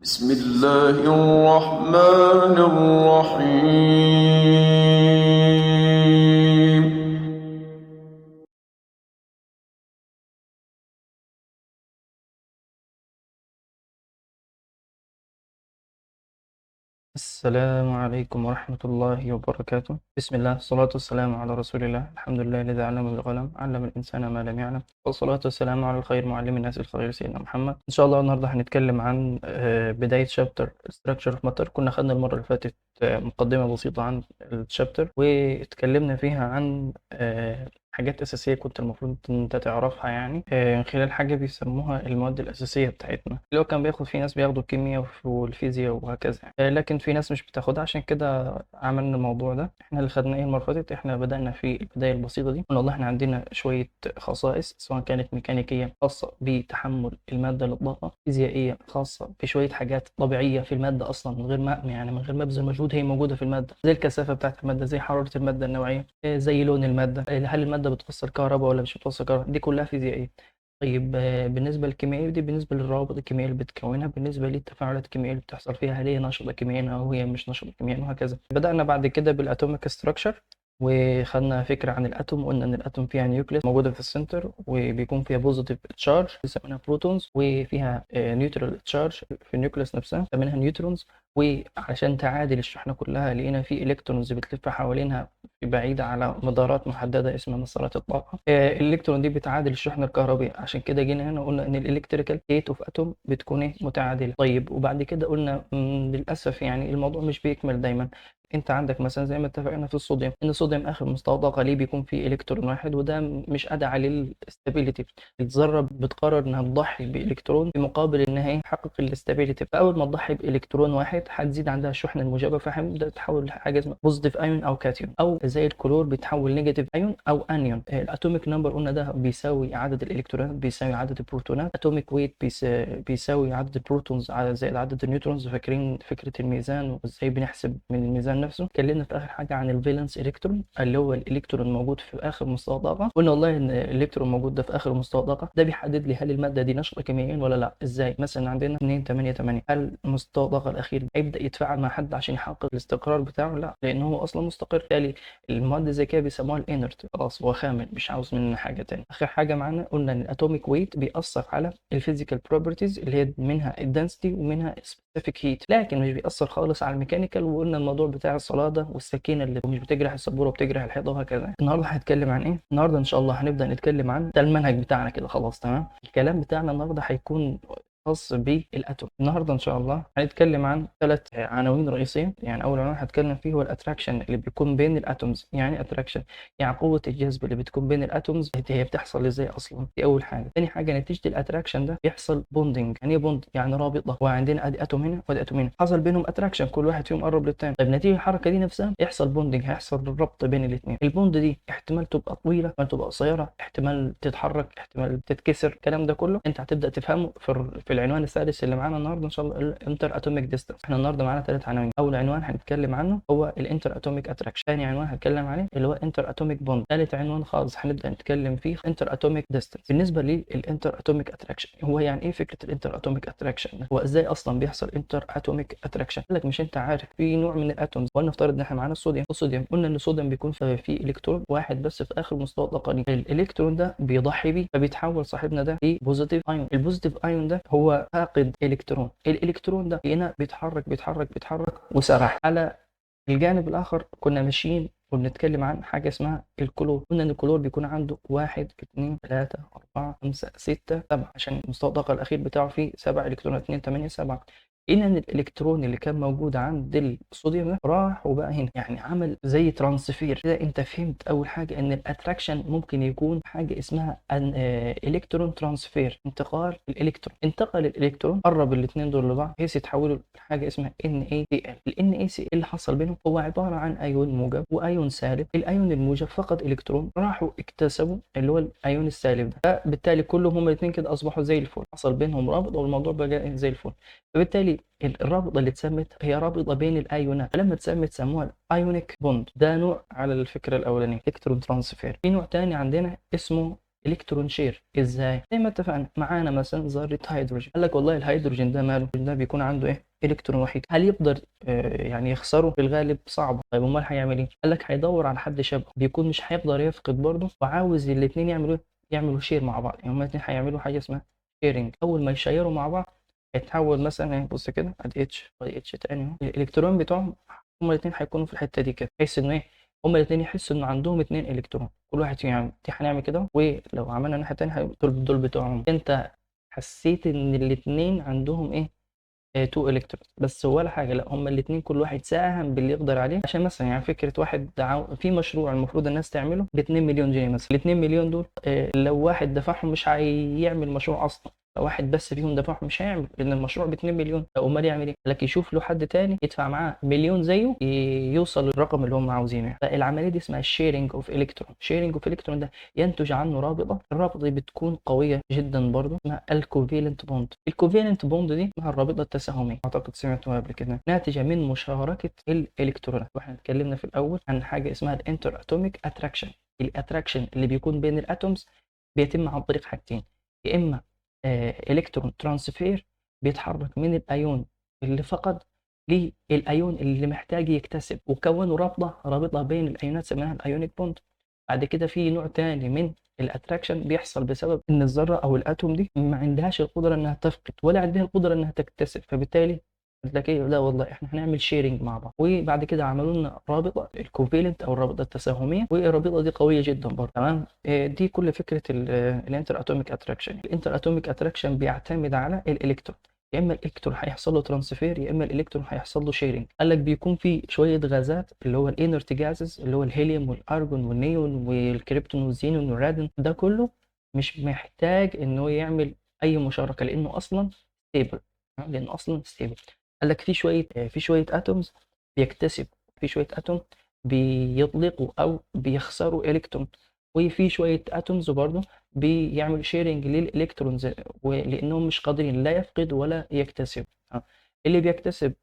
بسم الله الرحمن الرحيم. السلام عليكم ورحمة الله وبركاته. بسم الله، الصلاة والسلام على رسول الله. الحمد لله الذي علم بالقلم، علم الإنسان ما لم يعلم، والصلاة والسلام على الخير معلم الناس الخير سيدنا محمد. إن شاء الله النهاردة هنتكلم عن بداية شابتر Structure of Matter. كنا خدنا المرة اللي فاتت مقدمة بسيطة عن الشابتر، واتكلمنا فيها عن حاجات أساسية كنت المفروض أنت تعرفها، يعني من خلال حاجة بيسموها المواد الأساسية بتاعتنا، اللي هو كان بياخد في ناس بياخدوا الكيمياء والفيزياء وهكذا. لكن في ناس مش بتاخدها، عشان كده عملنا الموضوع ده. احنا اللي خدناه ايه المرة اللي فاتت؟ احنا بدأنا في البداية البسيطة دي، قلنا والله احنا عندنا شوية خصائص، سواء كانت ميكانيكية خاصة بتحمل المادة للطاقة، فيزيائية خاصة بشوية حاجات طبيعية في المادة أصلا، من غير ما يعني من غير ما أبذل مجهود هي موجودة في المادة، زي الكثافة بتاعة المادة، زي حرارة المادة النوعية، زي لون المادة، هل المادة بتوصل كهرباء ولا مش بتوصل كهرباء. دي كلها فيزيائية. طيب بالنسبة للكيميائية دي بالنسبة للروابط الكيميائية اللي بتكونها، بالنسبة للتفاعلات الكيميائية اللي بتحصل فيها، هل هي نشطة كيميائيا أو هي مش نشطة كيميائيا، وهكذا. بدأنا بعد كده بالأتوميك ستراكشر، وخدنا فكرة عن الأتوم، وقلنا إن الأتوم فيها نيوكليس موجودة في السنتر، وبيكون فيها بوزيتيف تشارج بنسميها بروتونز، وفيها نيوترال تشارج في النيوكليس نفسها بنسميها نيوترونز. وعشان تعادل الشحنة كلها لقينا في إلكترونز بتلف حوالينها بعيدة على مدارات محددة اسمها مسارات الطاقة. الإلكترون دي بتعادل الشحنة الكهربية، عشان كده جينا هنا قلنا إن الإلكتريكال ستيت أوف أتوم بتكون إيه؟ متعادلة. طيب وبعد كده قلنا للأسف يعني الموضوع مش بيكمل دايما. انت عندك مثلا زي ما اتفقنا في الصوديوم، ان الصوديوم اخر مستوى طاقه ليه بيكون فيه الكترون واحد، وده مش ادعى للاستابيليتي. الذره بتقرر انها تضحي بالكترون في مقابل انها تحقق الاستابيليتي، فاول ما تضحي بالكترون واحد هتزيد عندها الشحنه الموجبه، فهتبدا تحول لحاجه اسمها بوزيتيف ايون او كاتيون، او زي الكلور بيتحول نيجاتيف ايون او انيون. الاتوميك نمبر قلنا ده بيساوي عدد الالكترونات بيساوي عدد البروتونات، اتوميك ويت بيساوي عدد البروتونز زائد عدد النيوترونز. فاكرين فكره الميزان وازاي بنحسب من الميزان نفسه؟ اتكلمنا في اخر حاجه عن الفالنس الكترون، اللي هو الالكترون موجود في اخر مستوى طاقه. قلنا والله ان الالكترون موجود ده في اخر مستوى طاقه، ده بيحدد لي هل الماده دي نشطه كيميائيا ولا لا. ازاي؟ مثلا عندنا 2 8 8، هل مستوى الطاقه الاخير هيبدا يتفاعل مع حد عشان يحقق الاستقرار بتاعه؟ لا، لان هو اصلا مستقر. بالتالي المواد زي كده بيسموها الانرت، خلاص هو خامل مش عاوز مننا حاجه تاني. اخر حاجه معانا قلنا ان الاتوميك ويت بيأثر على الفيزيكال بروبرتيز، اللي هي منها الدنسيتي ومنها سبيسيفيك هيت، لكن مش بيأثر خالص على الميكانيكال. وقلنا الموضوع بتاع الصلاده والسكينه اللي مش بتجرح السبوره وبتجرح الحيطه وهكذا. النهارده هنتكلم عن ايه؟ النهارده ان شاء الله هنبدا نتكلم عن ده المنهج بتاعنا كده، خلاص تمام. الكلام بتاعنا النهارده هيكون خاص بالاتوم. النهارده ان شاء الله هنتكلم عن 3 عناوين رئيسيه. يعني اول عنوان هتكلم فيه هو الاتراكشن اللي بيكون بين الاتومز. يعني اتراكشن يعني قوه الجذب اللي بتكون بين الاتومز، هي بتحصل ازاي اصلا؟ دي اول حاجه. ثاني حاجه نتيجه الاتراكشن ده بيحصل بوندنج. يعني ايه بوند؟ يعني رابطه، وعندنا ادي اتوم هنا وادي اتوم هنا، حصل بينهم اتراكشن، كل واحد فيهم قرب للثاني. طيب نتيجه الحركه دي نفسها يحصل بوندنج، هيحصل ربط بين الاثنين. البوند دي احتمال تبقى طويله، احتمال تبقى قصيره، احتمال تتحرك، احتمال تتكسر. الكلام ده كله انت هتبدا تفهمه في العنوان السادس اللي معانا النهارده ان شاء الله، الانتر اتوميك ديستانس. احنا النهارده معانا 3 عناوين. اول عنوان هنتكلم عنه هو الانتر اتوميك اتراكشن، ثاني عنوان هنتكلم عليه اللي هو انتر اتوميك بوند، ثالث عنوان خالص هنبدا نتكلم فيه انتر اتوميك ديستانس. بالنسبه للانتر اتوميك اتراكشن، هو يعني ايه فكره الانتر اتوميك اتراكشن؟ هو ازاي اصلا بيحصل انتر اتوميك اتراكشن؟ قال لك مش انت عارف في نوع من الاتومز، ولنفترض ان احنا معانا الصوديوم، قلنا ان الصوديوم بيكون فيه الكترون واحد بس في اخر مستوى الطاقه دي، الالكترون ده بيضحي بيه، فبيتحول صاحبنا ده لبوزيتيف ايون. البوزيتيف ايون ده هو فاقد الكترون. الالكترون ده هنا بيتحرك وسرح. على الجانب الآخر كنا ماشيين وبنتكلم عن حاجة اسمها الكلور. قلنا إن الكلور بيكون عنده 1 2 3 4 5 6 7، عشان مستوى الطاقة الأخير بتاعه فيه 7 إلكترونات، 2 8 7. ان الالكترون اللي كان موجود عند الصوديوم ده راح وبقى هنا، يعني عمل زي ترانسفير كده. انت فهمت اول حاجه ان الاتراكشن ممكن يكون حاجه اسمها ان الكترون ترانسفير، انتقال الالكترون. انتقل الالكترون، قرب الاثنين دول لبعض بحيث يتحولوا لحاجه اسمها NaCl. NaCl اللي حصل بينهم هو عباره عن ايون موجب وايون سالب. الايون الموجب فقد الكترون، راحوا اكتسبوا اللي هو الايون السالب ده، فبالتالي كلهم هم الاثنين كده اصبحوا زي الفل، حصل بينهم رابط والموضوع بقى زي الفل. فبالتالي الرابطه اللي اتسمت هي رابطه بين الايونات، فلما اتسمت سموها الايونيك بوند. ده نوع على الفكره الاولانيه، الكترون ترانسفير. في نوع تاني عندنا اسمه الكترون شير. ازاي؟ زي ما اتفقنا، معانا مثلا ذره هيدروجين، قال لك والله الهيدروجين ده ماله، ده بيكون عنده ايه؟ الكترون وحيد. هل يقدر يعني يخسره؟ في الغالب صعب. طيب امال هيعمل ايه؟ قال لك هيدور على حد شبهه، بيكون مش هيقدر يفقد برضه، وعاوز الاثنين يعملوا ايه؟ يعملوا شير مع بعض. يعني هما الاثنين هيعملوا حاجه اسمها شيرنج. اول ما يشيروا مع بعض هيتحول مثلا ايه، بص كده ادي اتش وادي اتش تاني اهو، الالكترون بتوعهم هما الاثنين هيكونوا في الحته دي كده، بحيث ان ايه، هما الاثنين يحسوا ان عندهم اثنين الكترون كل واحد فيهم. يعني دي هنعمل كده، ولو عملنا الناحيه التانيه دول بتوعهم. انت حسيت ان الاثنين عندهم ايه؟ 2 الكترون بس، ولا حاجه. لا، هما الاثنين كل واحد ساهم باللي يقدر عليه. عشان مثلا يعني فكره واحد في مشروع المفروض الناس تعمله ب 2 مليون جنيه مثلا، ال 2 مليون دول لو واحد دفعهم مش هيعمل مشروع اصلا. لو واحد بس فيهم دفعهم مش هيعمل، لان المشروع ب 2 مليون. لو امال يعمل ايه؟ لك يشوف له حد تاني يدفع معاه مليون زيه يوصل للرقم اللي هم عاوزينه يعني. فالعمليه دي اسمها الشيرنج اوف الكترون. شيرنج اوف الكترون ده ينتج عنه رابطه، الرابطه دي بتكون قويه جدا برضه، اسمها الكوفيلنت بوند. الكوفيلنت بوند دي اسمها الرابطه التساهميه، اعتقد سمعتوها قبل كده، ناتجه من مشاركه الالكترونات. واحنا اتكلمنا في الاول عن حاجه اسمها الانتر اتوميك اتراكشن. الاتراكشن اللي بيكون بين الاتومز بيتم عن طريق حاجتين، يا اما الكترون ترانسفير، بيتحرك من الايون اللي فقد للايون اللي محتاج يكتسب، وكونوا رابطه بين الايونات سميناها الايونيك بوند. بعد كده في نوع تاني من الاتراكشن بيحصل بسبب ان الذره او الاتوم دي ما عندهاش القدره انها تفقد ولا عندها القدره انها تكتسب، فبالتالي قلت لك ايه، لا والله احنا هنعمل شيرنج مع بعض. وبعد كده عملوا لنا رابطه الكوفيلنت او الرابطه التساهميه، والرابطه دي قويه جدا برضه. تمام. دي كل فكره الانتر اتوميك اتراكشن. الانتر اتوميك اتراكشن بيعتمد على الالكترون، يا اما الالكترون هيحصل له ترانسفير يا اما الالكترون هيحصل له شيرنج. قال لك بيكون في شويه غازات اللي هو الانرت جازز، اللي هو الهيليوم والارجون والنيون والكريبتون والزينون والرادون، ده كله مش محتاج ان هو يعمل اي مشاركه لانه اصلا ستيبل. قال لك في شويه اتومز بيكتسب، في شويه اتوم بيطلقوا او بيخسروا الكترون، وفي شويه اتومز برضه بيعمل شيرنج للالكترونز، ولانهم مش قادرين لا يفقد ولا يكتسب. اللي بيكتسب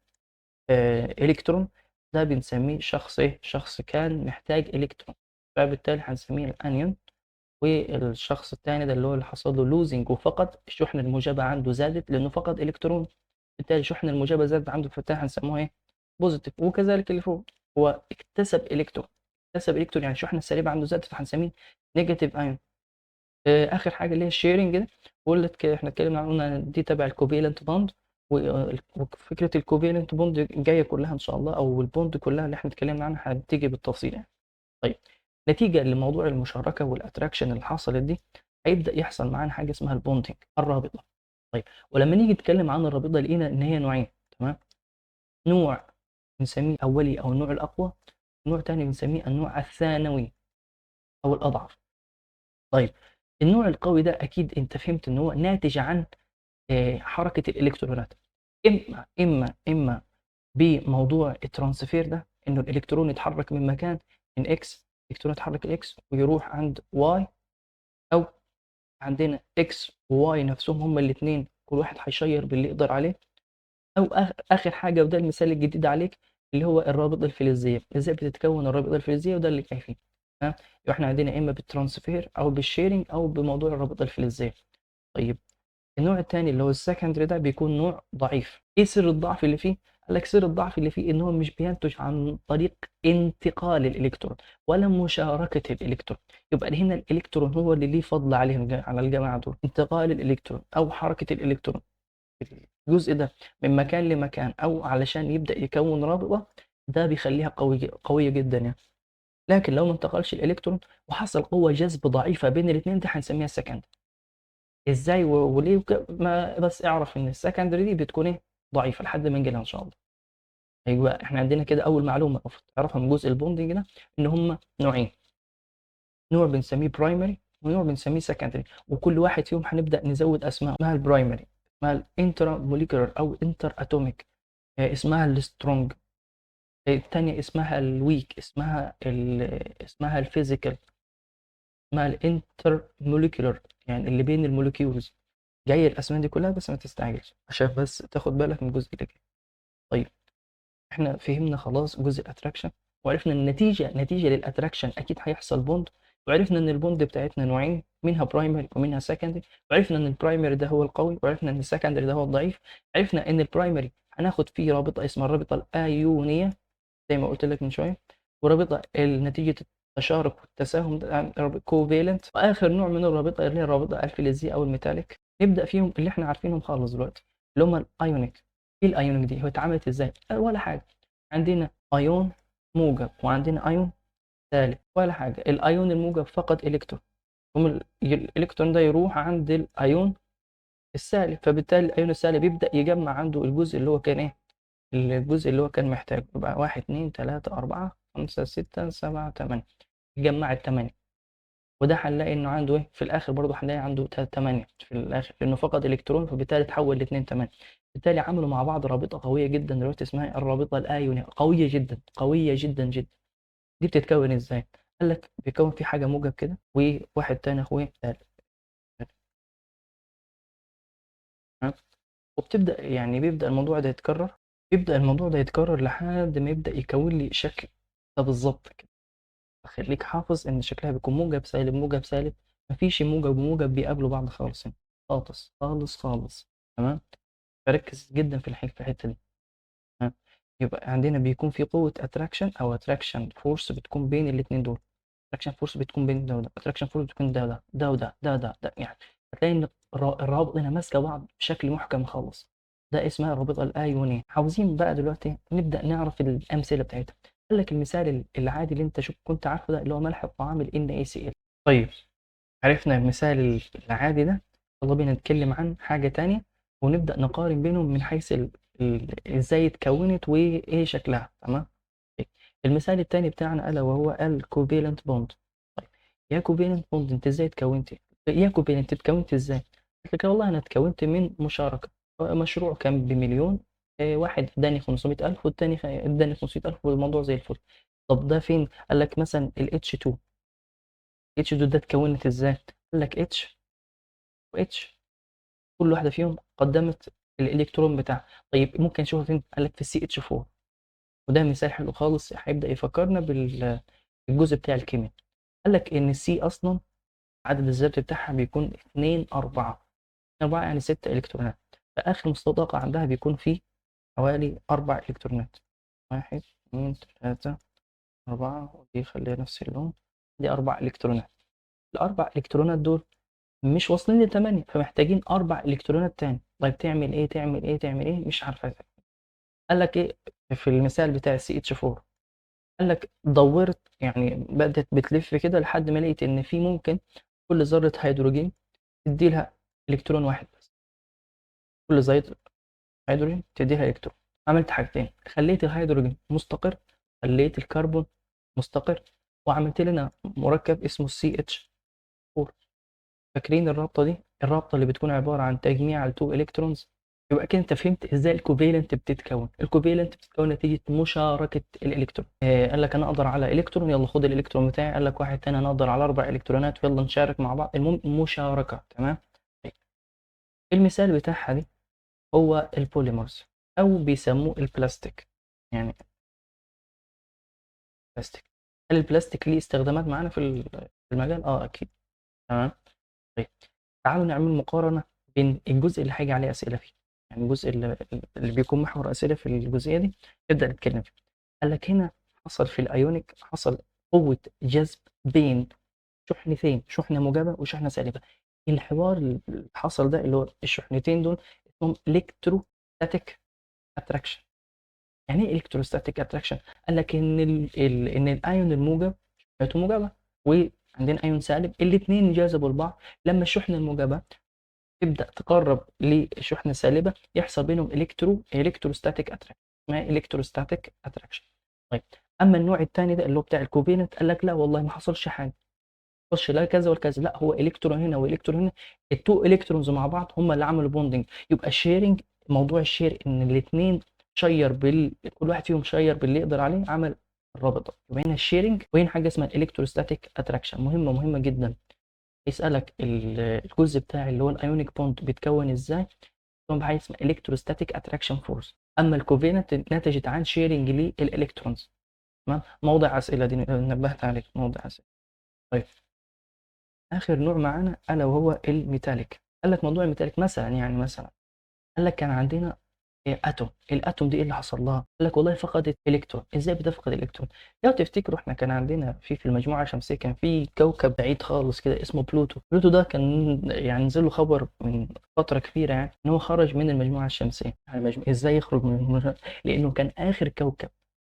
الكترون ده بنسميه شخص ايه، شخص كان محتاج الكترون، فبالتالي هنسميه الانيون. والشخص الثاني ده اللي هو اللي حصل له لوزنج وفقد الشحنه الموجبه عنده زادت لانه فقد الكترون، بالتالي الشحنه الموجبه زادت عنده، فبالتالي هنسموها ايه، بوزيتيف. وكذلك اللي فوق هو اكتسب الكترون يعني الشحنه السالبه عنده زادت، فهنسميه نيجاتيف ايون. اخر حاجه اللي هي الشيرنج ده، بقول لك احنا اتكلمنا عنها دي تبع الكوفيلنت بوند. وفكره الكوفيلنت بوند جايه كلها ان شاء الله، او البوند كلها اللي احنا اتكلمنا عنها هتيجي بالتفصيل يعني. طيب، نتيجه لموضوع المشاركه والاتراكشن اللي حصلت دي، هيبدا يحصل معانا حاجه اسمها البوندنج، الرابطه. طيب، ولما نيجي نتكلم عن الرابطه لقينا ان هي نوعين. تمام. نوع بنسميه اولي او النوع الاقوى، نوع تاني بنسميه النوع الثانوي او الاضعف. طيب، النوع القوي ده اكيد انت فهمت ان هو ناتج عن حركه الالكترونات، اما بموضوع الترانسفير ده، انه الالكترون يتحرك من مكان، من اكس، الالكترون يتحرك الاكس ويروح عند واي، او عندنا اكس وواي نفسهم هما الاثنين كل واحد هيشير باللي يقدر عليه، او اخر حاجه وده المثال الجديد عليك اللي هو الرابطه الفلزيه. ازاي بتتكون الرابطه الفلزيه؟ وده اللي جاي فيه. يبقى احنا عندنا اما بالترانسفير او بالشيرنج او بموضوع الرابطه الفلزيه. طيب، النوع الثاني اللي هو السكندري ده بيكون نوع ضعيف. ايه سر الضعف اللي فيه؟ قال لك سر الضعف اللي فيه ان هو مش بينتج عن طريق انتقال الالكترون ولا مشاركه الالكترون. يبقى هنا الالكترون هو اللي ليه فضل عليهم على الجماعه دول، انتقال الالكترون او حركه الالكترون الجزء ده من مكان لمكان او علشان يبدا يكون رابطه، ده بيخليها قويه جدا يعني. لكن لو ما انتقلش الالكترون وحصل قوه جذب ضعيفه بين الاثنين، ده هنسميها سكند. ازاي وليه ما بس اعرف ان السكندري دي بتكون ايه، ضعيفه لحد ما نجي لها ان شاء الله. ايوه، احنا عندنا كده اول معلومه المفروض تعرفها من جزء البوندنج ده، ان هم نوعين، نوع بنسميه برايمري ونوع بنسميه سكندري، وكل واحد فيهم هنبدا نزود اسماء. اسمها البرايمري اسمها الانترا موليكولر او انتر اتوميك، اسمها السترونج. الثانيه اسمها الويك، اسمها الفيزيكال، اسمها الانتر موليكولر، يعني اللي بين الموليكيولز. جاي الاسماء دي كلها بس ما تستعجلش عشان بس تاخد بالك من الجزء اللي جاي. طيب، احنا فهمنا خلاص جزء الاتراكشن، وعرفنا النتيجه للاتراكشن اكيد هيحصل بوند. وعرفنا ان البوند بتاعتنا نوعين، منها برايمري ومنها سكندري، وعرفنا ان البرايمري ده هو القوي، وعرفنا ان السكندري ده هو الضعيف. عرفنا ان البرايمري هناخد فيه رابطه اسمها الرابطه الايونيه زي ما قلت لك من شويه، ورابطه نتيجه التشارك والتساهم كوفالنت، واخر نوع من الرابطه اللي هي الرابطه الفلزيه او الميتاليك. نبدا فيهم اللي احنا عارفينهم خالص دلوقتي، اللي هم الايونيك. ايه الايونيك دي؟ هو اتعملت ازاي؟ ولا حاجه. عندنا ايون موجب وعندنا ايون سالب، ولا حاجه. الايون الموجب فقد الكترون، الالكترون ده يروح عند الايون السالب، فبالتالي الايون السالب يبدا يجمع عنده الجزء اللي هو كان ايه، الجزء اللي هو كان محتاجه. يبقى 1 2 3 4 5 6 7 8، يجمع التمانية. وده هنلاقي انه عنده ايه في الاخر، برضه هنلاقي عنده 8 في الاخر، لانه فقد الكترون، فبالتالي تحول ل 2 8. بالتالي عملوا مع بعض رابطه قويه جدا دلوقتي اسمها الرابطه الايونيه، قويه جدا قويه جدا جدا. دي بتتكون ازاي؟ قال لك بيكون في حاجه موجب كده وواحد تاني اخويا سالب. تمام؟ وبتبدا يعني بيبدا الموضوع ده يتكرر، يبدا الموضوع ده يتكرر لحد ما يبدا يكون لي شكل ده بالظبط كده. خليك حافظ ان شكلها بيكون موجب سالب موجب سالب، مفيش موجب وموجب بيقابلوا بعض خالص هنا، خالص خالص خالص. تمام؟ فركز جدا في الحته دي. تمام؟ يبقى عندنا بيكون في قوه اتراكشن او اتراكشن فورس بتكون بين الاثنين دول. اتراكشن فورس بتكون بين ده وده، اتراكشن فورس بتكون ده يعني. هتلاقي ان الروابط هنا ماسكه بعض بشكل محكم خالص. ده اسمها الرابطه الايونيه. عاوزين بقى دلوقتي نبدا نعرف الامثله بتاعتها. قال لك المثال العادي اللي انت كنت عارفه ده، اللي هو ملح الطعام ال NaCl. طيب، عرفنا المثال العادي ده، يلا بينا نتكلم عن حاجه تانية ونبدا نقارن بينهم من حيث ازاي اتكونت وايه شكلها. تمام؟ المثال التاني بتاعنا ألا وهو الكوفالنت بوند. طيب، يا كوفالنت بوند انت ازاي اتكونت؟ يا كوفالنت اتكونت ازاي؟ قلت لك والله انا اتكونت من مشاركة، مشروع كان بمليون، واحد اداني 500,000 والتاني اداني 500,000 والموضوع زي الفل. طب ده فين؟ قال لك مثلا ال H2. H2 ده اتكونت ازاي؟ قال لك H و H، كل واحدة فيهم قدمت الإلكترون بتاعها. طيب ممكن نشوفها فين؟ قال لك في CH4. وده مثال حلو خالص هيبدأ يفكرنا بالجزء بتاع الكيمياء. قال لك إن السي أصلا عدد الذرات بتاعها بيكون 2 4. 4 يعني 6 إلكترونات، فآخر مستطاقة عندها بيكون فيه حوالي 4 إلكترونات. 1 2 3 4، ودي خليها نفس اللون. دي 4 إلكترونات. الأربع إلكترونات دول مش واصلين ل 8، فمحتاجين 4 إلكترونات تاني. طيب تعمل إيه تعمل إيه تعمل إيه؟ مش عارفة. قال لك إيه في المثال بتاع السي اتش 4؟ قال لك دورت يعني بدأت بتلف كده لحد ما لقيت إن في ممكن كل ذرة هيدروجين تدي لها إلكترون واحد بس. كل ذرة هيدروجين تدي لها إلكترون. عملت حاجتين، خليت الهيدروجين مستقر، خليت الكربون مستقر، وعملت لنا مركب اسمه CH4. فاكرين الرابطة دي؟ الرابطة اللي بتكون عبارة عن تجميع ال 2 إلكترونز. يبقى كده انت فهمت ازاي الكوفالنت بتتكون. الكوفالنت بتتكون نتيجه مشاركه الالكترون. قال لك انا اقدر على الكترون، يلا خد الالكترون بتاعي. قال لك واحد تاني انا اقدر على 4 الكترونات، يلا نشارك مع بعض. المهم مشاركه. تمام؟ طيب، المثال بتاعها دي هو البوليمرز، او بيسموه البلاستيك. يعني بلاستيك. هل البلاستيك ليه استخدامات معانا في المجال؟ اه اكيد. تمام؟ طيب، تعالوا نعمل مقارنه بين الجزء اللي هيجي عليه اسئله فيه، يعني الجزء اللي بيكون محور اسئله في الجزئيه دي، نبدا نتكلم فيه. قال لك هنا حصل في الايونيك، حصل قوه جذب بين شحنتين، شحنه موجبه وشحنه سالبه. الحوار اللي حصل ده اللي هو الشحنتين دول اسمهم الكتروستاتيك اتراكشن. يعني ايه الكتروستاتيك اتراكشن؟ قال لك ان الايون الموجب شحنته موجبه، وعندنا ايون سالب، الاثنين جذبوا لبعض. لما الشحنه الموجبه تبدا تقرب لشحنه سالبه يحصل بينهم الكتروستاتيك اتراكشن، اسمها الكتروستاتيك اتراكشن. طيب، اما النوع الثاني ده اللي هو بتاع الكوفيلنت، قال لك لا والله ما حصلش حاجه، ما حصلش لا كذا ولا كذا، لا هو الكترون هنا والكترون هنا، التو الكترونز مع بعض هم اللي عملوا بوندنج. يبقى الشيرنج، موضوع الشير ان الاثنين شير كل واحد فيهم شير باللي يقدر عليه، عمل الرابطه. يبقى هنا الشيرنج، وهنا حاجه اسمها الالكتروستاتيك اتراكشن. مهمه مهمه جدا. يسالك الجزء بتاع اللي هو الايونيك بوند بيتكون ازاي، بيتكون بحاجه اسمها الكتروستاتيك اتراكشن فورس. اما الكوفيننت نتجت عن شيرنج للالكترونز. تمام؟ موضع اسئله دي نبهت عليك، موضع اسئله. طيب، اخر نوع معانا الا وهو الميتاليك. قال لك موضوع الميتاليك مثلا، يعني مثلا قال لك كان عندنا اتوم. الاتوم دي ايه اللي حصل لها؟ قال لك والله فقدت الكترون. ازاي بتفقد الكترون؟ لو تفتكروا احنا كان عندنا في المجموعه الشمسيه كان في كوكب بعيد خالص كده اسمه بلوتو. بلوتو ده كان يعني نزل له خبر من فتره كبيره يعني ان هو خرج من المجموعه الشمسيه. يعني ازاي يخرج من المجموعه؟ لانه كان اخر كوكب،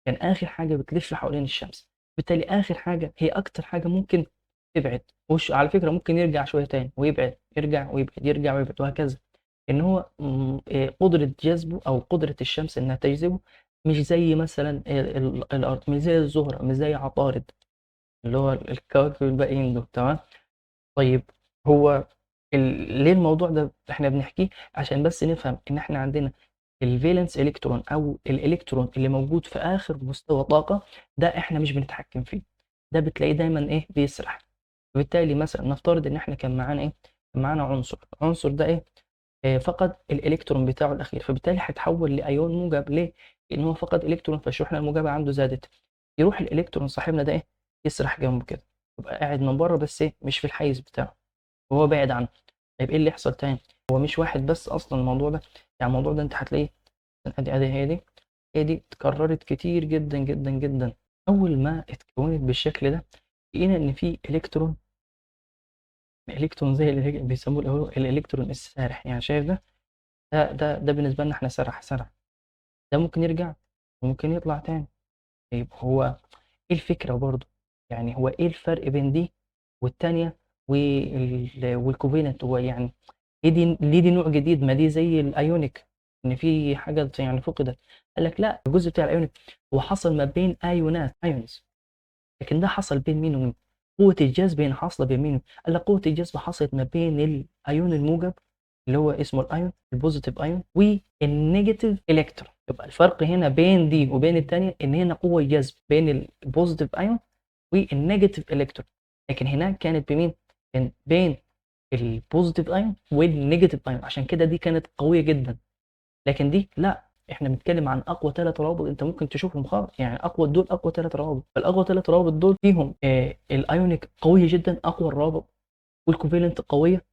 كان اخر حاجه بتلف حوالين الشمس. بالتالي اخر حاجه هي اكتر حاجه ممكن تبعد. وش على فكره ممكن يرجع شويه تاني ويبعد، يرجع ويبعد، يرجع ويبعد، وهكذا. ان هو قدره جذبه او قدره الشمس انها تجذبه مش زي مثلا الارض، مش زي الزهره، مش زي عطارد اللي هو الكواكب الباقيين دول. تمام. طيب هو ليه الموضوع ده احنا بنحكيه؟ عشان بس نفهم ان احنا عندنا الفالنس الكترون او الالكترون اللي موجود في اخر مستوى طاقه، ده احنا مش بنتحكم فيه. ده بتلاقيه دايما ايه؟ بيسرح. وبالتالي مثلا نفترض ان احنا كان معانا ايه؟ كان معانا عنصر ده ايه؟ فقد الالكترون بتاعه الاخير، فبالتالي هيتحول لايون موجب. ليه؟ لان هو فقد الكترون فالشحنه الموجبه عنده زادت. يروح الالكترون صاحبنا ده ايه؟ يسرح جنبه كده، يبقى قاعد من بره بس ايه؟ مش في الحيز بتاعه، وهو بعد عنه. طيب ايه اللي يحصل تاني؟ هو مش واحد بس اصلا الموضوع ده. يعني الموضوع ده انت هتلاقيه ادي هي دي اتكررت كتير جدا جدا جدا. اول ما اتكونت بالشكل ده لقينا ان في الكترون زي اللي بيسموه الالكترون السارح. يعني شايف ده؟ ده بالنسبه لنا احنا سرح. ده ممكن يرجع وممكن يطلع تاني. طيب هو ايه الفكره برضه؟ يعني هو ايه الفرق بين دي والتانيه والكوفيلنت؟ هو يعني ليه دي نوع جديد؟ ما دي زي الايونيك، ان في حاجه يعني فقدت. قال لك لا، الجزء بتاع الايونيك هو حصل ما بين ايونز، لكن ده حصل بين مين ومين؟ قوه الجذب هنا حاصله بين مين؟ قال لك قوه الجذب حصلت ما بين الايون الموجب اللي هو اسمه الايون البوزيتيف ايون والنيجاتيف الكترون. يبقى الفرق هنا بين دي وبين الثانيه ان هنا قوه جذب بين البوزيتيف ايون والنيجاتيف الكترون. لكن هناك كانت بمين؟ كان بين البوزيتيف ايون والنيجاتيف ايون، عشان كده دي كانت قويه جدا. لكن دي لا، احنا بنتكلم عن اقوى ثلاث روابط انت ممكن تشوفهم خالص. يعني اقوى ثلاث روابط، فالاقوى ثلاث روابط دول فيهم الايونيك قويه جدا، اقوى الروابط، والكوفالنت قويه.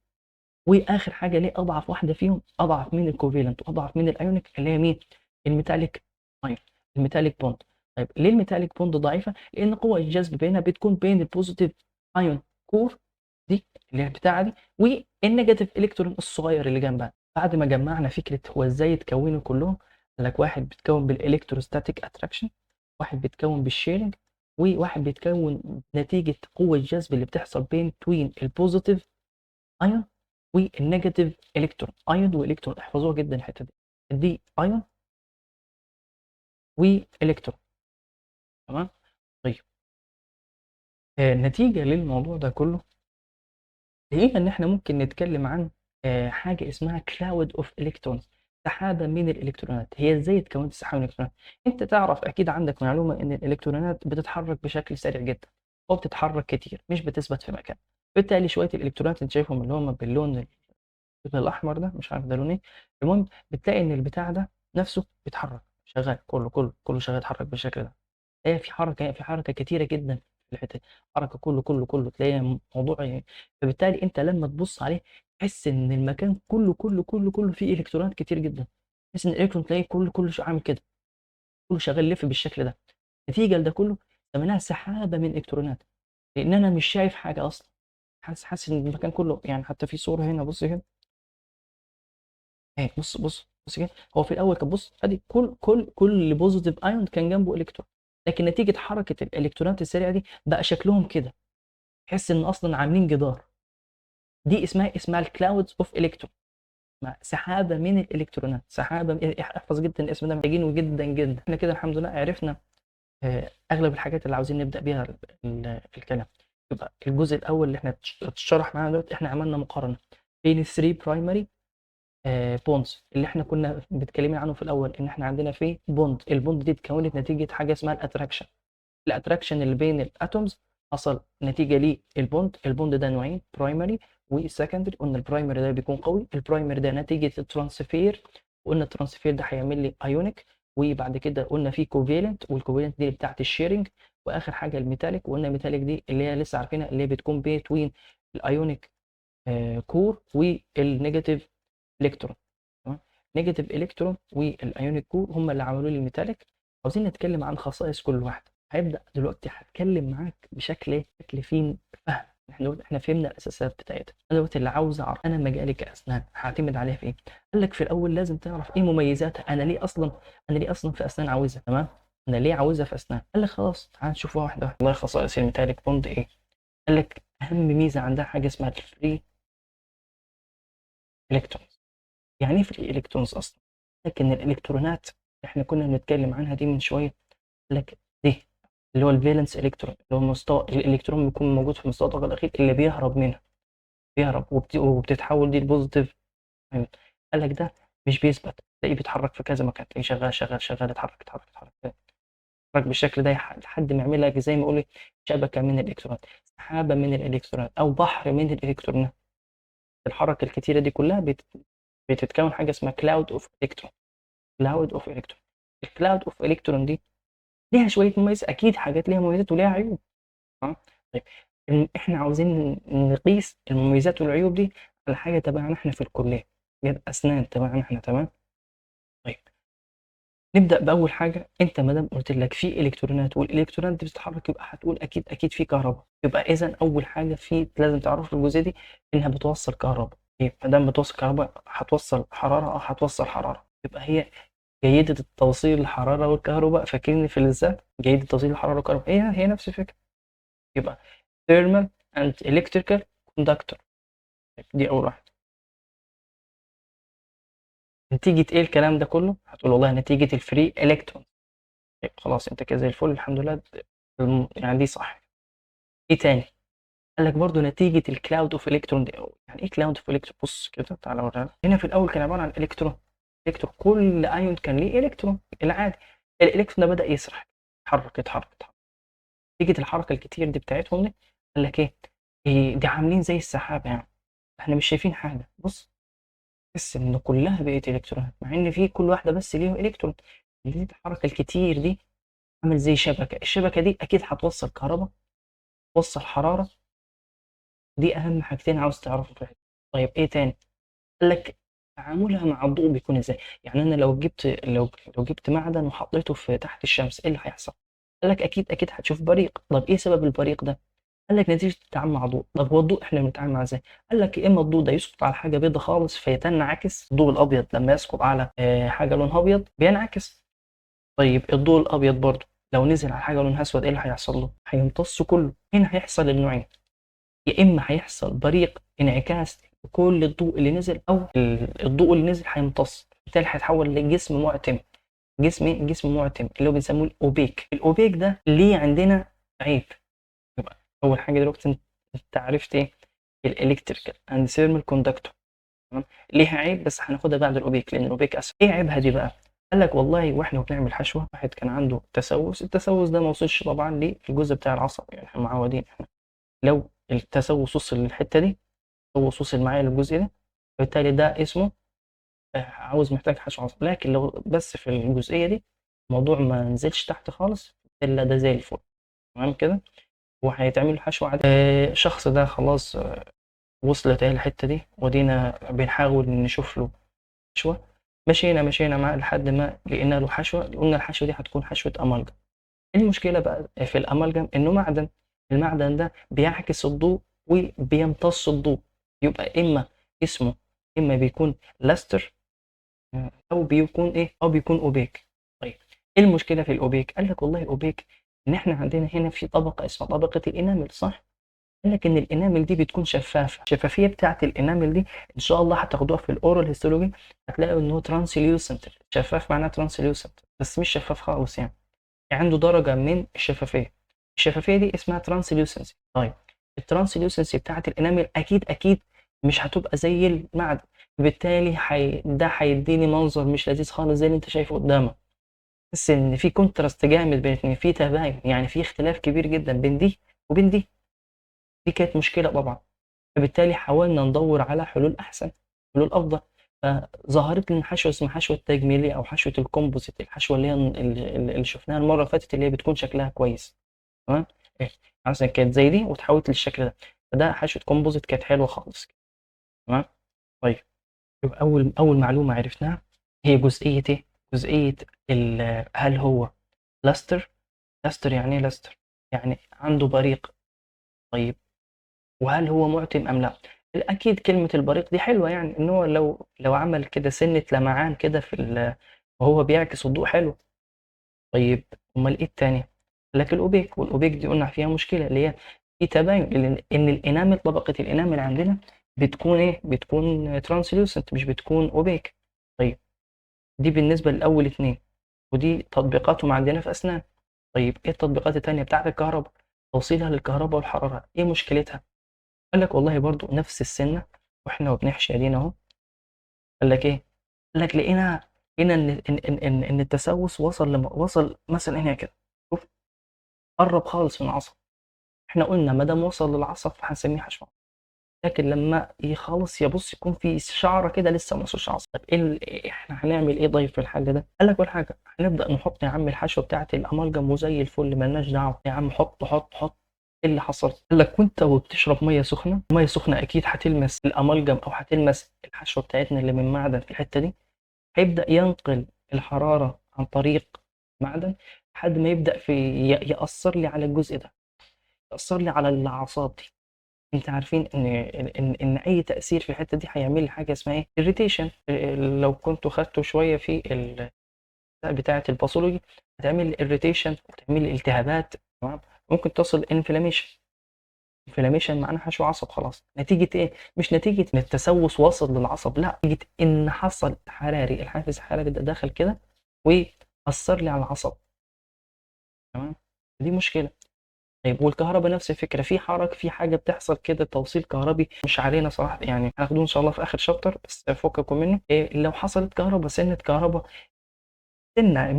واخر حاجه ليه اضعف واحده فيهم، اضعف من الكوفالنت واضعف من الايونيك، اللي هي مين؟ الميتاليك ايون، الميتاليك بوند. طيب ليه الميتاليك بوند ضعيفه؟ لان قوه الجذب بينها بتكون بين البوزيتيف ايون كور دي اللي هي بتاعه دي والنيجاتيف الكترون الصغير اللي جنبها. بعد ما جمعنا فكره هو ازاي يتكونوا كلهم، قال لك واحد بيتكون بالالكتروستاتيك اتراكشن، واحد بيتكون بالشيرنج، وواحد بيتكون نتيجه قوه الجذب اللي بتحصل بين توين البوزيتيف ايون والنيجاتيف الكترون. ايون والكترون احفظوها جدا الحته دي ايون والكترون. تمام. طيب نتيجه للموضوع ده كله لقينا ان احنا ممكن نتكلم عن حاجه اسمها كلاود اوف الكترونز، سحابه من الالكترونات. هي ازاي اتكونت السحابه من الالكترونات؟ انت تعرف اكيد عندك معلومه ان الالكترونات بتتحرك بشكل سريع جدا وبتتحرك كتير مش بتثبت في مكان. بالتالي شويه الالكترونات انت شايفهم اللي هم باللون الاحمر ده، مش عارف ده لون ايه. المهم بتلاقي ان البتاع ده نفسه بيتحرك، شغال كله شغال يتحرك بالشكل ده. هي في حركه كتيره جدا في الحته دي. حركه كله تلاقي موضوع يعني. فبالتالي انت لما تبص عليه تحس ان المكان كله فيه الكترونات كتير جدا. تحس ان الالكترون تلاقيه كله عامل كده، كله شغال يلف بالشكل ده. نتيجه لده كله سميناها سحابه من الالكترونات، لان انا مش شايف حاجه اصلا. حاسس ان المكان كله يعني. حتى في صوره هنا، بص كده اهي، بص كده. هو في الاول كان بص ادي كل بوزيتيف ايون كان جنبه الكترون، لكن نتيجه حركه الالكترونات السريعه دي بقى شكلهم كده، تحس ان اصلا عاملين جدار. دي اسمها الكلاودز اوف الكترون، سحابه من الالكترونات. احفظ جدا الاسم ده، محتاجينه جدا جدا. احنا كده الحمد لله عرفنا اغلب الحاجات اللي عاوزين نبدا بيها الكلام. يبقى الجزء الاول اللي احنا اتشرح معانا دلوقتي، احنا عملنا مقارنه بين 3 برايمري بوندز اللي احنا كنا متكلمين عنه في الاول. ان احنا عندنا في البوند دي اتكونت نتيجه حاجه اسمها الاتراكشن اللي بين الاتومز. حصل نتيجه البوند ده نوعين، برايمري وسكندري. قلنا البرايمري ده بيكون قوي، البرايمري ده نتيجه الترانسفير، وقلنا الترانسفير ده هيعمل لي ايونيك. وبعد كده قلنا في كوفالنت، والكوفالنت دي بتاعت الشيرنج. واخر حاجه الميتاليك، وقلنا الميتاليك دي اللي هي لسه عارفينها اللي هي بتكون بين الايونيك كور والنيجاتيف الكترون. تمام. نيجاتيف الكترون والايونيك كور هم اللي عملوا لي الميتاليك. عاوزين نتكلم عن خصائص كل واحده. هيبدا دلوقتي هتكلم معاك بشكل ايه؟ شكل فيه فهم. احنا فهمنا الاساسات بتاعتها. انا دلوقتي اللي عاوز اعرف انا مجالي كاسنان هعتمد عليها في ايه؟ قال لك في الاول لازم تعرف ايه مميزاتها. انا ليه اصلا في اسنان عاوزها. تمام. انا ليه عاوزها في اسنان؟ قال لك خلاص تعال نشوف واحده واحده. والله خصائص الميتاليك بوند ايه؟ قال لك اهم ميزه عندها حاجه اسمها الفري الكترونز. يعني ايه فري الكترونز اصلا؟ لكن الالكترونات احنا كنا بنتكلم عنها دي من شويه. لك دي اللي هو الفالنس الكترون، اللي هو مستوى الالكترون بيكون موجود في مستوى الطاقه الاخير اللي بيهرب منها. بيهرب وبتتحول دي لبوزيتيف. قال لك ده مش بيثبت، تلاقيه بيتحرك في كذا مكان، تلاقيه شغال شغال شغال، يتحرك يتحرك يتحرك يتحرك بالشكل ده لحد ما يعمل لك زي ما اقول شبكه من الالكترونات، سحابه من الالكترونات او بحر من الالكترونات. الحركه الكتيره دي كلها بتتكون حاجه اسمها كلاود اوف الكترون. كلاود اوف الكترون. الكلاود اوف الكترون دي ليها شويه مميزات، اكيد حاجات ليها مميزات وليها عيوب. طيب احنا عاوزين نقيس المميزات والعيوب دي على حاجه تبعنا احنا في الكليه، غير اسنان تبعنا احنا. تمام. طيب نبدا باول حاجه. انت ما دام قلت لك في الكترونات والالكترونات دي بتتحرك، يبقى هتقول اكيد في كهرباء. يبقى اذا اول حاجه في لازم تعرف الجزئيه دي انها بتوصل كهرباء. ما دام بتوصل كهرباء هتوصل حراره او هتوصل حراره، يبقى هي جيدة التوصيل الحرارة والكهرباء. فاكرين في الذات جيدة توصيل الحرارة والكهرباء هي نفس الفكرة. يبقى thermal and electrical conductor. دي أول واحدة. نتيجة إيه الكلام ده كله؟ هتقول والله نتيجة الفري إلكترون. خلاص أنت كده زي الفل الحمد لله. يعني دي صح. إيه تاني؟ قال لك برضه نتيجة الكلاود أوف إلكترون دي. يعني إيه كلاود أوف إلكترون؟ بص كده تعالى أوريها لك. هنا في الأول كان عبارة عن إلكترون. كل أيون كان ليه إلكترون العادي. الإلكترون ده بدأ يسرح، يتحرك يتحرك يتحرك. نتيجة الحركة الكتير دي بتاعتهم دي قال لك إيه دي عاملين زي السحابة يعني. احنا مش شايفين حاجة. بص تحس ان كلها بقت الكترونات مع ان في كل واحدة بس ليهم الكترون. اللي الحركة الكتير دي عامل زي شبكة. الشبكة دي اكيد هتوصل كهرباء، توصل حرارة. دي اهم حاجتين عاوز تعرفهم في الحتة. طيب ايه تاني؟ قال لك تعاملها مع الضوء بيكون ازاي. يعني انا لو جبت معدن وحطيته في تحت الشمس ايه اللي هيحصل؟ قال لك اكيد هتشوف بريق. طب ايه سبب البريق ده؟ قال لك نتيجة التعامل مع الضوء. طب هو الضوء احنا بنتعامل معاه ازاي؟ قال لك يا اما الضوء ده يسقط على حاجة بيضة خالص فيتنعكس. الضوء الابيض لما يسقط على حاجة لونها ابيض بينعكس. طيب الضوء الابيض برضه لو نزل على حاجة لونها اسود ايه اللي هيحصل له؟ هيمتص كله. هنا هيحصل النوعين. يا اما هيحصل بريق انعكاس كل الضوء اللي نزل، او الضوء اللي نزل هيمتص، بالتالي هيتحول لجسم معتم. جسم معتم اللي هو بنسموه الاوبيك. الاوبيك ده ليه عندنا عيب. يبقى اول حاجه دلوقتي انت عرفت ايه الالكتريكال اند ثيرمال كوندكتور. تمام. ليها عيب بس هناخدها بعد الاوبيك لان الاوبيك اسهل. ايه عيبها دي بقى؟ قال لك والله واحنا بنعمل حشوه واحد كان عنده تسوس. التسوس ده ما وصلش طبعا للجزء بتاع العصب. يعني احنا معودين احنا لو التسوس وصل للحته دي التسوس وصل معايا للجزء ده فبالتالي ده اسمه عاوز محتاج حشو عصب. لكن لو بس في الجزئيه دي الموضوع ما نزلش تحت خالص الا ده زي الفل. تمام كده. وهيتعمل له حشو عادي. الشخص ده خلاص وصلت ايه الحته دي ودينا بنحاول نشوف له حشوه. مشينا معاه لحد ما لقينا له حشوه. قلنا الحشوه دي هتكون حشوه امالجم. المشكله بقى في الامالجم انه معدن. المعدن ده بيعكس الضوء وبيمتص الضوء. يبقى اسمه اما بيكون لاستر او بيكون اوبيك. طيب ايه المشكله في الاوبيك؟ قال لك والله اوبيك ان احنا عندنا هنا في طبقه اسمها طبقه الانامل. صح. قال لك ان الانامل دي بتكون شفافه. الشفافيه بتاعه الانامل دي ان شاء الله هتاخدوها في الاورال هيستولوجي هتلاقوا ان هو ترانسليوسنت. شفاف معناه ترانسليوسنت بس مش شفاف خالص يعني عنده درجه من الشفافيه. الشفافيه دي اسمها ترانسليوسنسي. طيب الترانسليوسنسي بتاعه الانامل اكيد مش هتبقى زي المعدن. بالتالي ده هيديني منظر مش لذيذ خالص زي اللي انت شايفه قدامك. تحس ان في كونتراست جامد بين الاثنين، في تباين يعني في اختلاف كبير جدا بين دي وبين دي. دي كانت مشكله طبعا. فبالتالي حاولنا ندور على حلول احسن، حلول افضل. فظهرت لنا حشوه اسمها حشوه التجميليه او حشوه الكومبوزيت. الحشوه اللي شفناها المره اللي فاتت اللي هي بتكون شكلها كويس. تمام. إيه. مثلا كانت زي دي وتحولت للشكل ده. فده حشوة كومبوزيت كانت حلوة خالص. تمام. طيب، يبقى أول معلومة عرفناها هي جزئية إيه؟ جزئية هل هو لاستر؟ لاستر يعني إيه لاستر؟ يعني عنده بريق. طيب، وهل هو معتم أم لا؟ أكيد كلمة البريق دي حلوة، يعني إن هو لو عمل كده سنة لمعان كده وهو بيعكس الضوء حلو. طيب، أمال إيه التاني؟ قال لك الأوبيك، والأوبيك دي قلنا فيها مشكلة، اللي هي في تباين إن الإنامل، طبقة الإنامل عندنا بتكون إيه؟ بتكون ترانسلوسنت، مش بتكون أوبيك. طيب، دي بالنسبة لأول اتنين، ودي تطبيقاتهم عندنا في أسنان. طيب، إيه التطبيقات التانية بتاعت الكهرباء؟ توصيلها للكهرباء والحرارة، إيه مشكلتها؟ قال لك والله برضو نفس السنة، وإحنا وبنحشي أدينا أهو. قال لك إيه؟ قال لك لقينا إن التسوس وصل مثلا هنا كده. شوف، قرب خالص من العصب. إحنا قلنا ما دام وصل للعصب فهنسميه حشو. لكن لما يخلص يبص يكون في شعره كده لسه ما وصلش عصب. طب احنا هنعمل ايه طيب في الحل ده؟ قال لك ولا حاجه، هنبدا نحط يا عم الحشوه بتاعه الامالجم وزي الفل مالناش دعوه يا عم، حط حط حط. ايه اللي حصل؟ قال لك وانت وبتشرب ميه سخنه، ميه سخنه اكيد هتلمس الامالجم او هتلمس الحشوه بتاعتنا اللي من معدن في الحته دي، هيبدا ينقل الحراره عن طريق معدن لحد ما يبدا ياثر لي على الجزء ده، ياثر لي على الاعصاب دي. انت عارفين ان اي تاثير في الحته دي هيعمل لي حاجه اسمها ايه؟ irritation. لو كنتوا خدتوا شويه في بتاعه الباثولوجي، هتعمل لي irritation وتعمل لي التهابات. تمام. ممكن تصل inflammation. inflammation معناها حشو عصب خلاص. نتيجه ايه؟ مش نتيجه ان التسوس واصل للعصب، لا، نتيجه ان حصل حراري، الحافز الحراري ده دخل كده واثر لي على العصب. تمام. دي مشكله. طيب، والكهرباء نفس الفكره، في حركه، في حاجه بتحصل كده، توصيل كهربي مش علينا صراحه، يعني هناخدوه ان شاء الله في اخر شابتر، بس فككم منه. إيه لو حصلت كهرباء، سنه كهرباء، سنه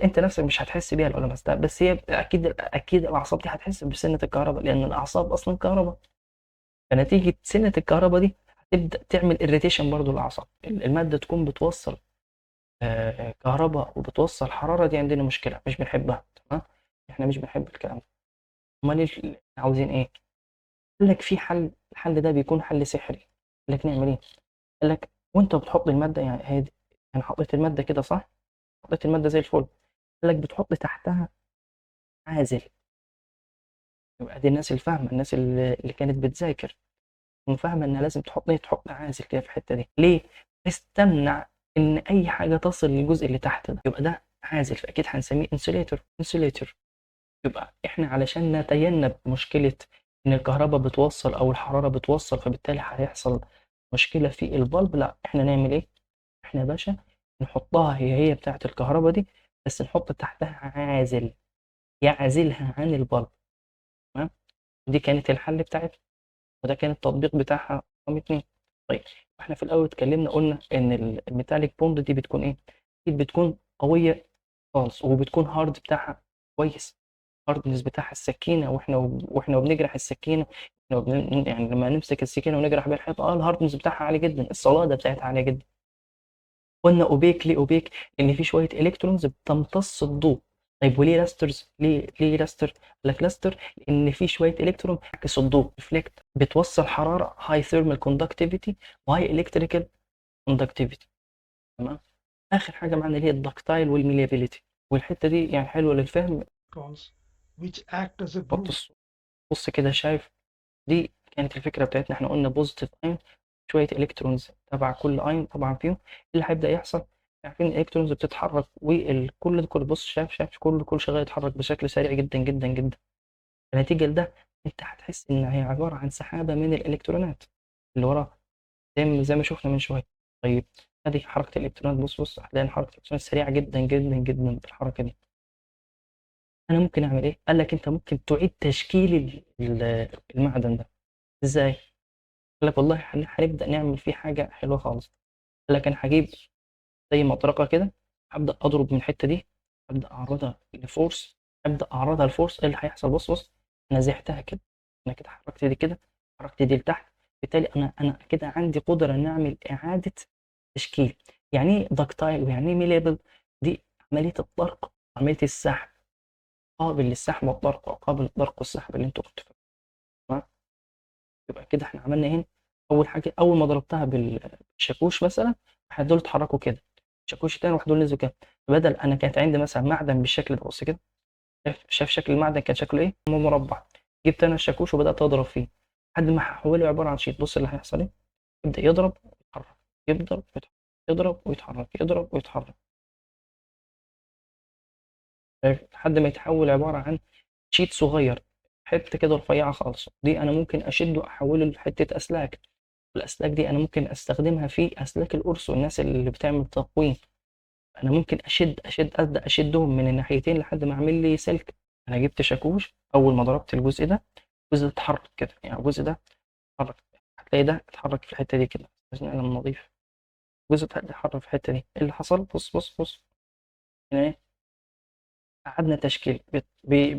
انت نفسك مش هتحس بيها لو لمستها، بس هي اكيد الاعصاب دي هتحس بسنه الكهرباء، لان الاعصاب اصلا كهرباء. فنتيجه سنه الكهرباء دي هتبدا تعمل اريتيشن برضو للاعصاب. الماده تكون بتوصل كهرباء وبتوصل حراره، دي عندنا مشكله مش بنحبها. تمام. احنا مش بنحب الكلام ده. امال عاوزين ايه؟ قال لك في حل، الحل ده بيكون حل سحري. قال لك نعمل ايه؟ قال لك وانت بتحط الماده، يعني يعني حطيت الماده كده صح؟ حطيت الماده زي الفل. قال لك بتحط تحتها عازل. يبقى دي الناس اللي فاهمه، الناس اللي كانت بتذاكر وفاهمه انها لازم تحط ايه، تحط عازل كده في الحته دي. ليه؟ بس تمنع ان اي حاجه تصل للجزء اللي تحت ده، يبقى ده عازل، فاكيد هنسميه انسوليتور. انسوليتور. يبقى احنا علشان نتجنب مشكله ان الكهرباء بتوصل او الحراره بتوصل، فبالتالي هيحصل مشكله في البلب، لا، احنا نعمل ايه؟ احنا يا باشا نحطها هي بتاعه الكهرباء دي، بس نحط تحتها عازل يعزلها عن البلب. تمام. دي كانت الحل بتاعتها، وده كان التطبيق بتاعها رقم اتنين. طيب، احنا في الاول اتكلمنا قلنا ان الميتاليك بوند دي بتكون ايه؟ اكيد بتكون قويه خالص، وبتكون هارد بتاعها كويس. هاردنس بتاعها السكينه، واحنا وبنجرح السكينه، يعني لما نمسك السكينه ونجرح بيها الحيطه، الهاردنس بتاعها عالي جدا، الصلاده بتاعتها عاليه جدا. قلنا اوبيك، ليه اوبيك؟ لان في شويه الكترونز بتمتص الضوء. طيب، وليه لاسترز؟ ليه لاستر؟ قال لك لاستر لان في شويه الكترون بتعكس الضوء، ريفلكت، بتوصل حراره، هاي ثيرمال كوندكتيفيتي وهاي الكتريكال كوندكتيفيتي. تمام. اخر حاجه معانا اللي هي الدكتايل والميليابيليتي، والحته دي يعني حلوه للفهم. electrons which act as a حط glue. بص كده، شايف؟ دي كانت الفكره بتاعتنا، احنا قلنا بوزيتيف ايون، شويه الكترونز تبع كل ايون طبعا فيهم. اللي هيبدا يحصل، عارفين الالكترونز بتتحرك، والكل بص، شايف كل شغال يتحرك بشكل سريع جدا جدا جدا. النتيجه لده انت هتحس ان هي عباره عن سحابه من الالكترونات اللي وراها، زي ما شفنا من شويه. طيب، ادي حركه الالكترونات، بص هتلاقي حركه الالكترونات سريعه جدا جدا جدا بالحركه دي. انا ممكن اعمل ايه؟ قال لك انت ممكن تعيد تشكيل المعدن ده. ازاي؟ قال لك والله هنبدا نعمل فيه حاجه حلوه خالص. قال لك انا هجيب زي مطرقه كده، هبدا اضرب من الحته دي، ابدا اعرضها لفورس، ابدا اعرضها لفورس. ايه اللي هيحصل؟ بص، انا زحتها كده، انا كده حركت دي كده، حركت دي لتحت، بالتالي انا كده عندي قدره ان اعمل اعاده تشكيل. يعني ايه دكتايل ويعني ايه ميليبل؟ دي عمليه الطرق، عمليه السحب، قابل للسحب والطرق، وقابل للطرق والسحب اللي انتوا كنتوا فاهمين. تمام؟ يبقى كده احنا عملنا هنا اول حاجه، اول ما ضربتها بالشاكوش مثلا راح دول اتحركوا كده، شاكوش تاني راح دول نزلوا كده. بدل انا كانت عندي مثلا معدن بالشكل ده، بص كده، شاف شكل المعدن كان شكله ايه؟ مربع. جبت انا الشاكوش وبدات اضرب فيه لحد ما هحوله عباره عن شيت. بص اللي هيحصل ايه، يبدا يضرب ويتحرك، يضرب ويتحرك، يضرب ويتحرك، يضرب ويتحرك، لحد ما يتحول عباره عن شيت صغير، حته كده رفيعه خالص. دي انا ممكن اشده احوله لحته اسلاك. الاسلاك دي انا ممكن استخدمها في اسلاك القرص والناس اللي بتعمل تقويم. انا ممكن ابدا اشدهم من الناحيتين لحد ما اعمل لي سلك. انا جبت شاكوش، اول ما ضربت الجزء ده، الجزء ده اتحرك كده، يعني الجزء ده اتحرك، هتلاقي ده اتحرك في الحته دي كده عشان انا نضيف. الجزء ده اتحرك في الحته دي. إيه اللي حصل؟ بص بص بص هنا ايه، قعدنا تشكيل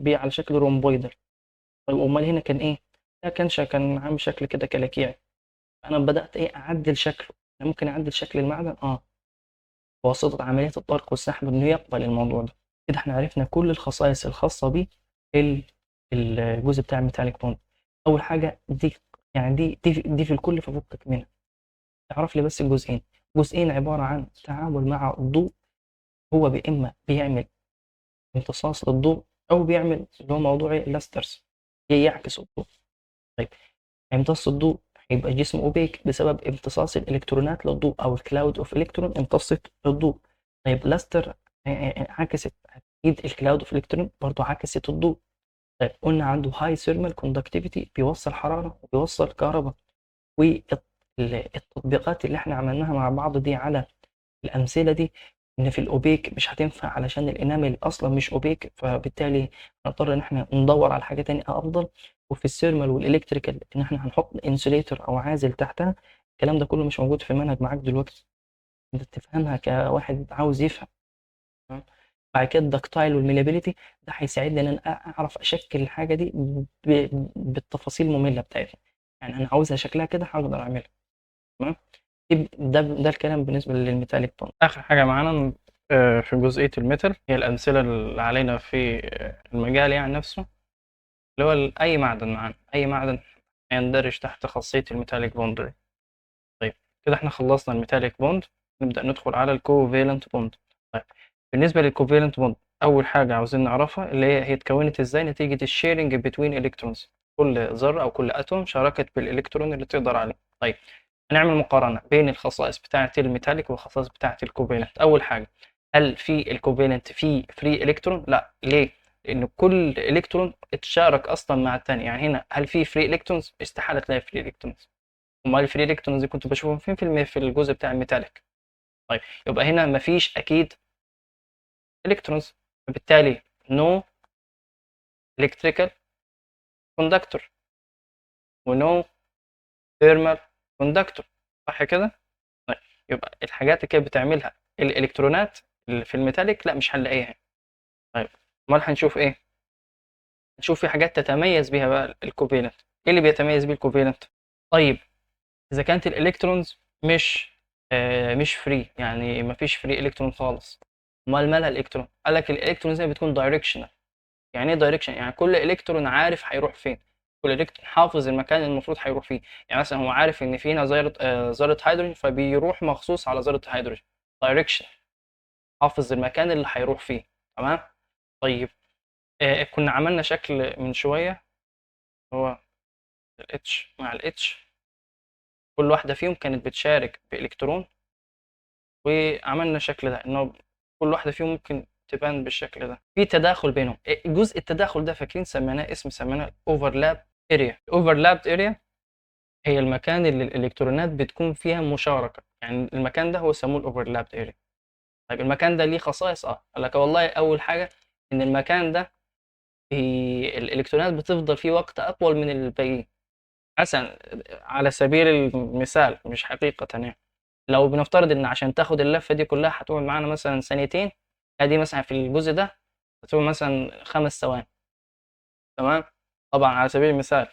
على شكل رومبويدال. طيب امال هنا كان ايه؟ ده كان عامل شكل كده كلاكيعي. انا بدات ايه، اعدل شكله. انا ممكن اعدل شكل المعدن بواسطه عمليه الطرق والسحب انه يقبل الموضوع ده. كده احنا عرفنا كل الخصائص الخاصه بيه الجزء بتاع الميتاليك بوند. اول حاجه دي، يعني دي في الكل ففكك منها. اعرف لي بس الجزئين. جزئين عباره عن تعامل مع الضوء، هو اما بيعمل امتصاص للضوء او بيعمل اللي هو موضوع لاسترز، يعكس الضوء. طيب هيمتص الضوء، هيبقى جسم اوبيك بسبب امتصاص الالكترونات للضوء، او الكلاود اوف الكترون امتصت الضوء. طيب لاستر عكست، اكيد الكلاود اوف الكترون برضه عكست الضوء. طيب قلنا عنده هاي ثيرمال كوندكتيفيتي، بيوصل حراره وبيوصل كهرباء. والتطبيقات اللي احنا عملناها مع بعض دي على الامثله دي، ان في الاوبيك مش هتنفع علشان الانامل اصلا مش اوبيك، فبالتالي هنضطر ان احنا ندور على حاجه تانية افضل. وفي الثيرمال والالكتريكال ان احنا هنحط انسوليتور او عازل تحتها. الكلام ده كله مش موجود في المنهج معاك دلوقتي، انت تفهمها كواحد عاوز يفهم. تمام؟ بعد كده الدكتايل والميلابيليتي، ده هيساعدني ان انا اعرف اشكل الحاجه دي بالتفاصيل الممله بتاعتها. يعني انا عاوزها شكلها كده هقدر اعملها. تمام. ده الكلام بالنسبه للميتاليك بوند. اخر حاجه معانا في جزئيه الميتال هي الامثله اللي علينا في المجال يعني نفسه، اللي هو اي معدن معانا، اي معدن يندرج تحت خاصيه الميتاليك بوند دي. طيب كده احنا خلصنا الميتاليك بوند، نبدا ندخل على الكوفالنت بوند. طيب بالنسبه للكوفالنت بوند، اول حاجه عاوزين نعرفها اللي هي اتكونت ازاي نتيجه الشيرنج بين الكترونز. كل ذره او كل اتوم شاركت بالالكترون اللي تقدر عليه. طيب هنعمل مقارنة بين الخصائص بتاعة الميتاليك والخصائص بتاعة الكوفالنت. أول حاجة، هل في الكوفالنت فيه فري إلكترون؟ لا. ليه؟ لأن كل إلكترون اتشارك أصلا مع التاني. يعني هنا هل في فري إلكترونز؟ استحالة تلاقي فري إلكترونز. أمال الفري إلكترونز دي كنت بشوفهم فين؟ في الجزء بتاع الميتاليك. طيب يبقى هنا مفيش أكيد إلكترونز، فبالتالي no electrical conductor و no thermal conductor. صح كده؟ طيب يبقى الحاجات اللي كانت بتعملها الالكترونات اللي في الميتاليك لا مش هنلاقيها. طيب امال هنشوف ايه؟ هنشوف في حاجات تتميز بيها بقى الكوفالنت. ايه اللي بيتميز بيه الكوفالنت؟ طيب اذا كانت الالكترونز مش فري، يعني مفيش فري الكترون خالص، امال مالها الالكترون؟ قال لك الالكترونز هي بتكون دايركشنال. يعني ايه دايركشن؟ يعني كل الكترون عارف هيروح فين، كل الكترون حافظ المكان اللي المفروض هيروح فيه. يعني مثلا هو عارف ان في هنا ذره هيدروجين، فبيروح مخصوص على ذره هيدروجين. دايركشن، حافظ المكان اللي هيروح فيه. تمام. طيب كنا عملنا شكل من شويه، هو الاتش مع الاتش، كل واحده فيهم كانت بتشارك بالكترون، وعملنا شكل ده انه كل واحده فيهم ممكن تبان بالشكل ده. في تداخل بينهم. جزء التداخل ده فاكرين سميناه اوفرلاب اريا. الاوفرلاب اريا هي المكان اللي الالكترونات بتكون فيها مشاركه، يعني المكان ده هو سموه الاوفرلاب اريا. طيب المكان ده ليه خصائص. قال لك والله اول حاجه ان المكان ده الالكترونات بتفضل فيه وقت اطول من الباقيين. مثلا على سبيل المثال مش حقيقه يعني، لو بنفترض ان عشان تاخد اللفه دي كلها هتقعد معانا مثلا ثانيتين، ادي مثلا في الجزء ده هتقعد مثلا 5 ثواني. تمام. طبعا على سبيل المثال،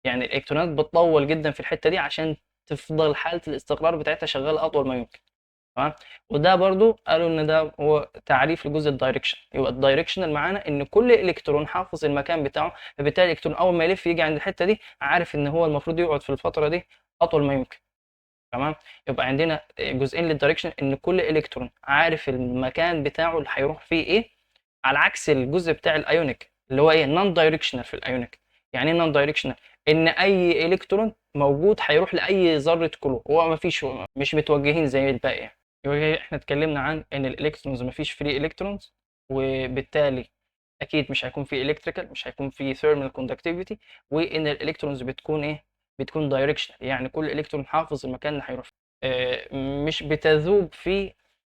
يعني الالكترونات بتطول جدا في الحته دي عشان تفضل حاله الاستقرار بتاعتها شغاله اطول ما يمكن. تمام. وده برضو قالوا ان ده هو تعريف لجزء الدايركشن. يبقى الدايركشنال معانا ان كل الكترون حافظ المكان بتاعه، فبالتالي الالكترون اول ما يلف يجي عند الحته دي عارف ان هو المفروض يقعد في الفتره دي اطول ما يمكن. تمام. يبقى عندنا جزئين للدايركشن، ان كل الكترون عارف المكان بتاعه اللي هيروح فيه ايه، على عكس الجزء بتاع الايونيك اللي هو ايه نون دايركشنال. في الايونيك يعني ايه نون دايركشنال؟ ان اي الكترون موجود هيروح لاي ذره كلور، هو ما فيش، مش متوجهين زي الباقي يعني. يبقى احنا اتكلمنا عن ان الالكترونز ما فيش فري الكترونز، وبالتالي اكيد مش هيكون في الكتريكال، مش هيكون في ثيرمال كوندكتيفيتي، وان الالكترونز بتكون ايه، بتكون دايركشنال، يعني كل الكترون حافظ المكان اللي هيروح فيه. مش بتذوب في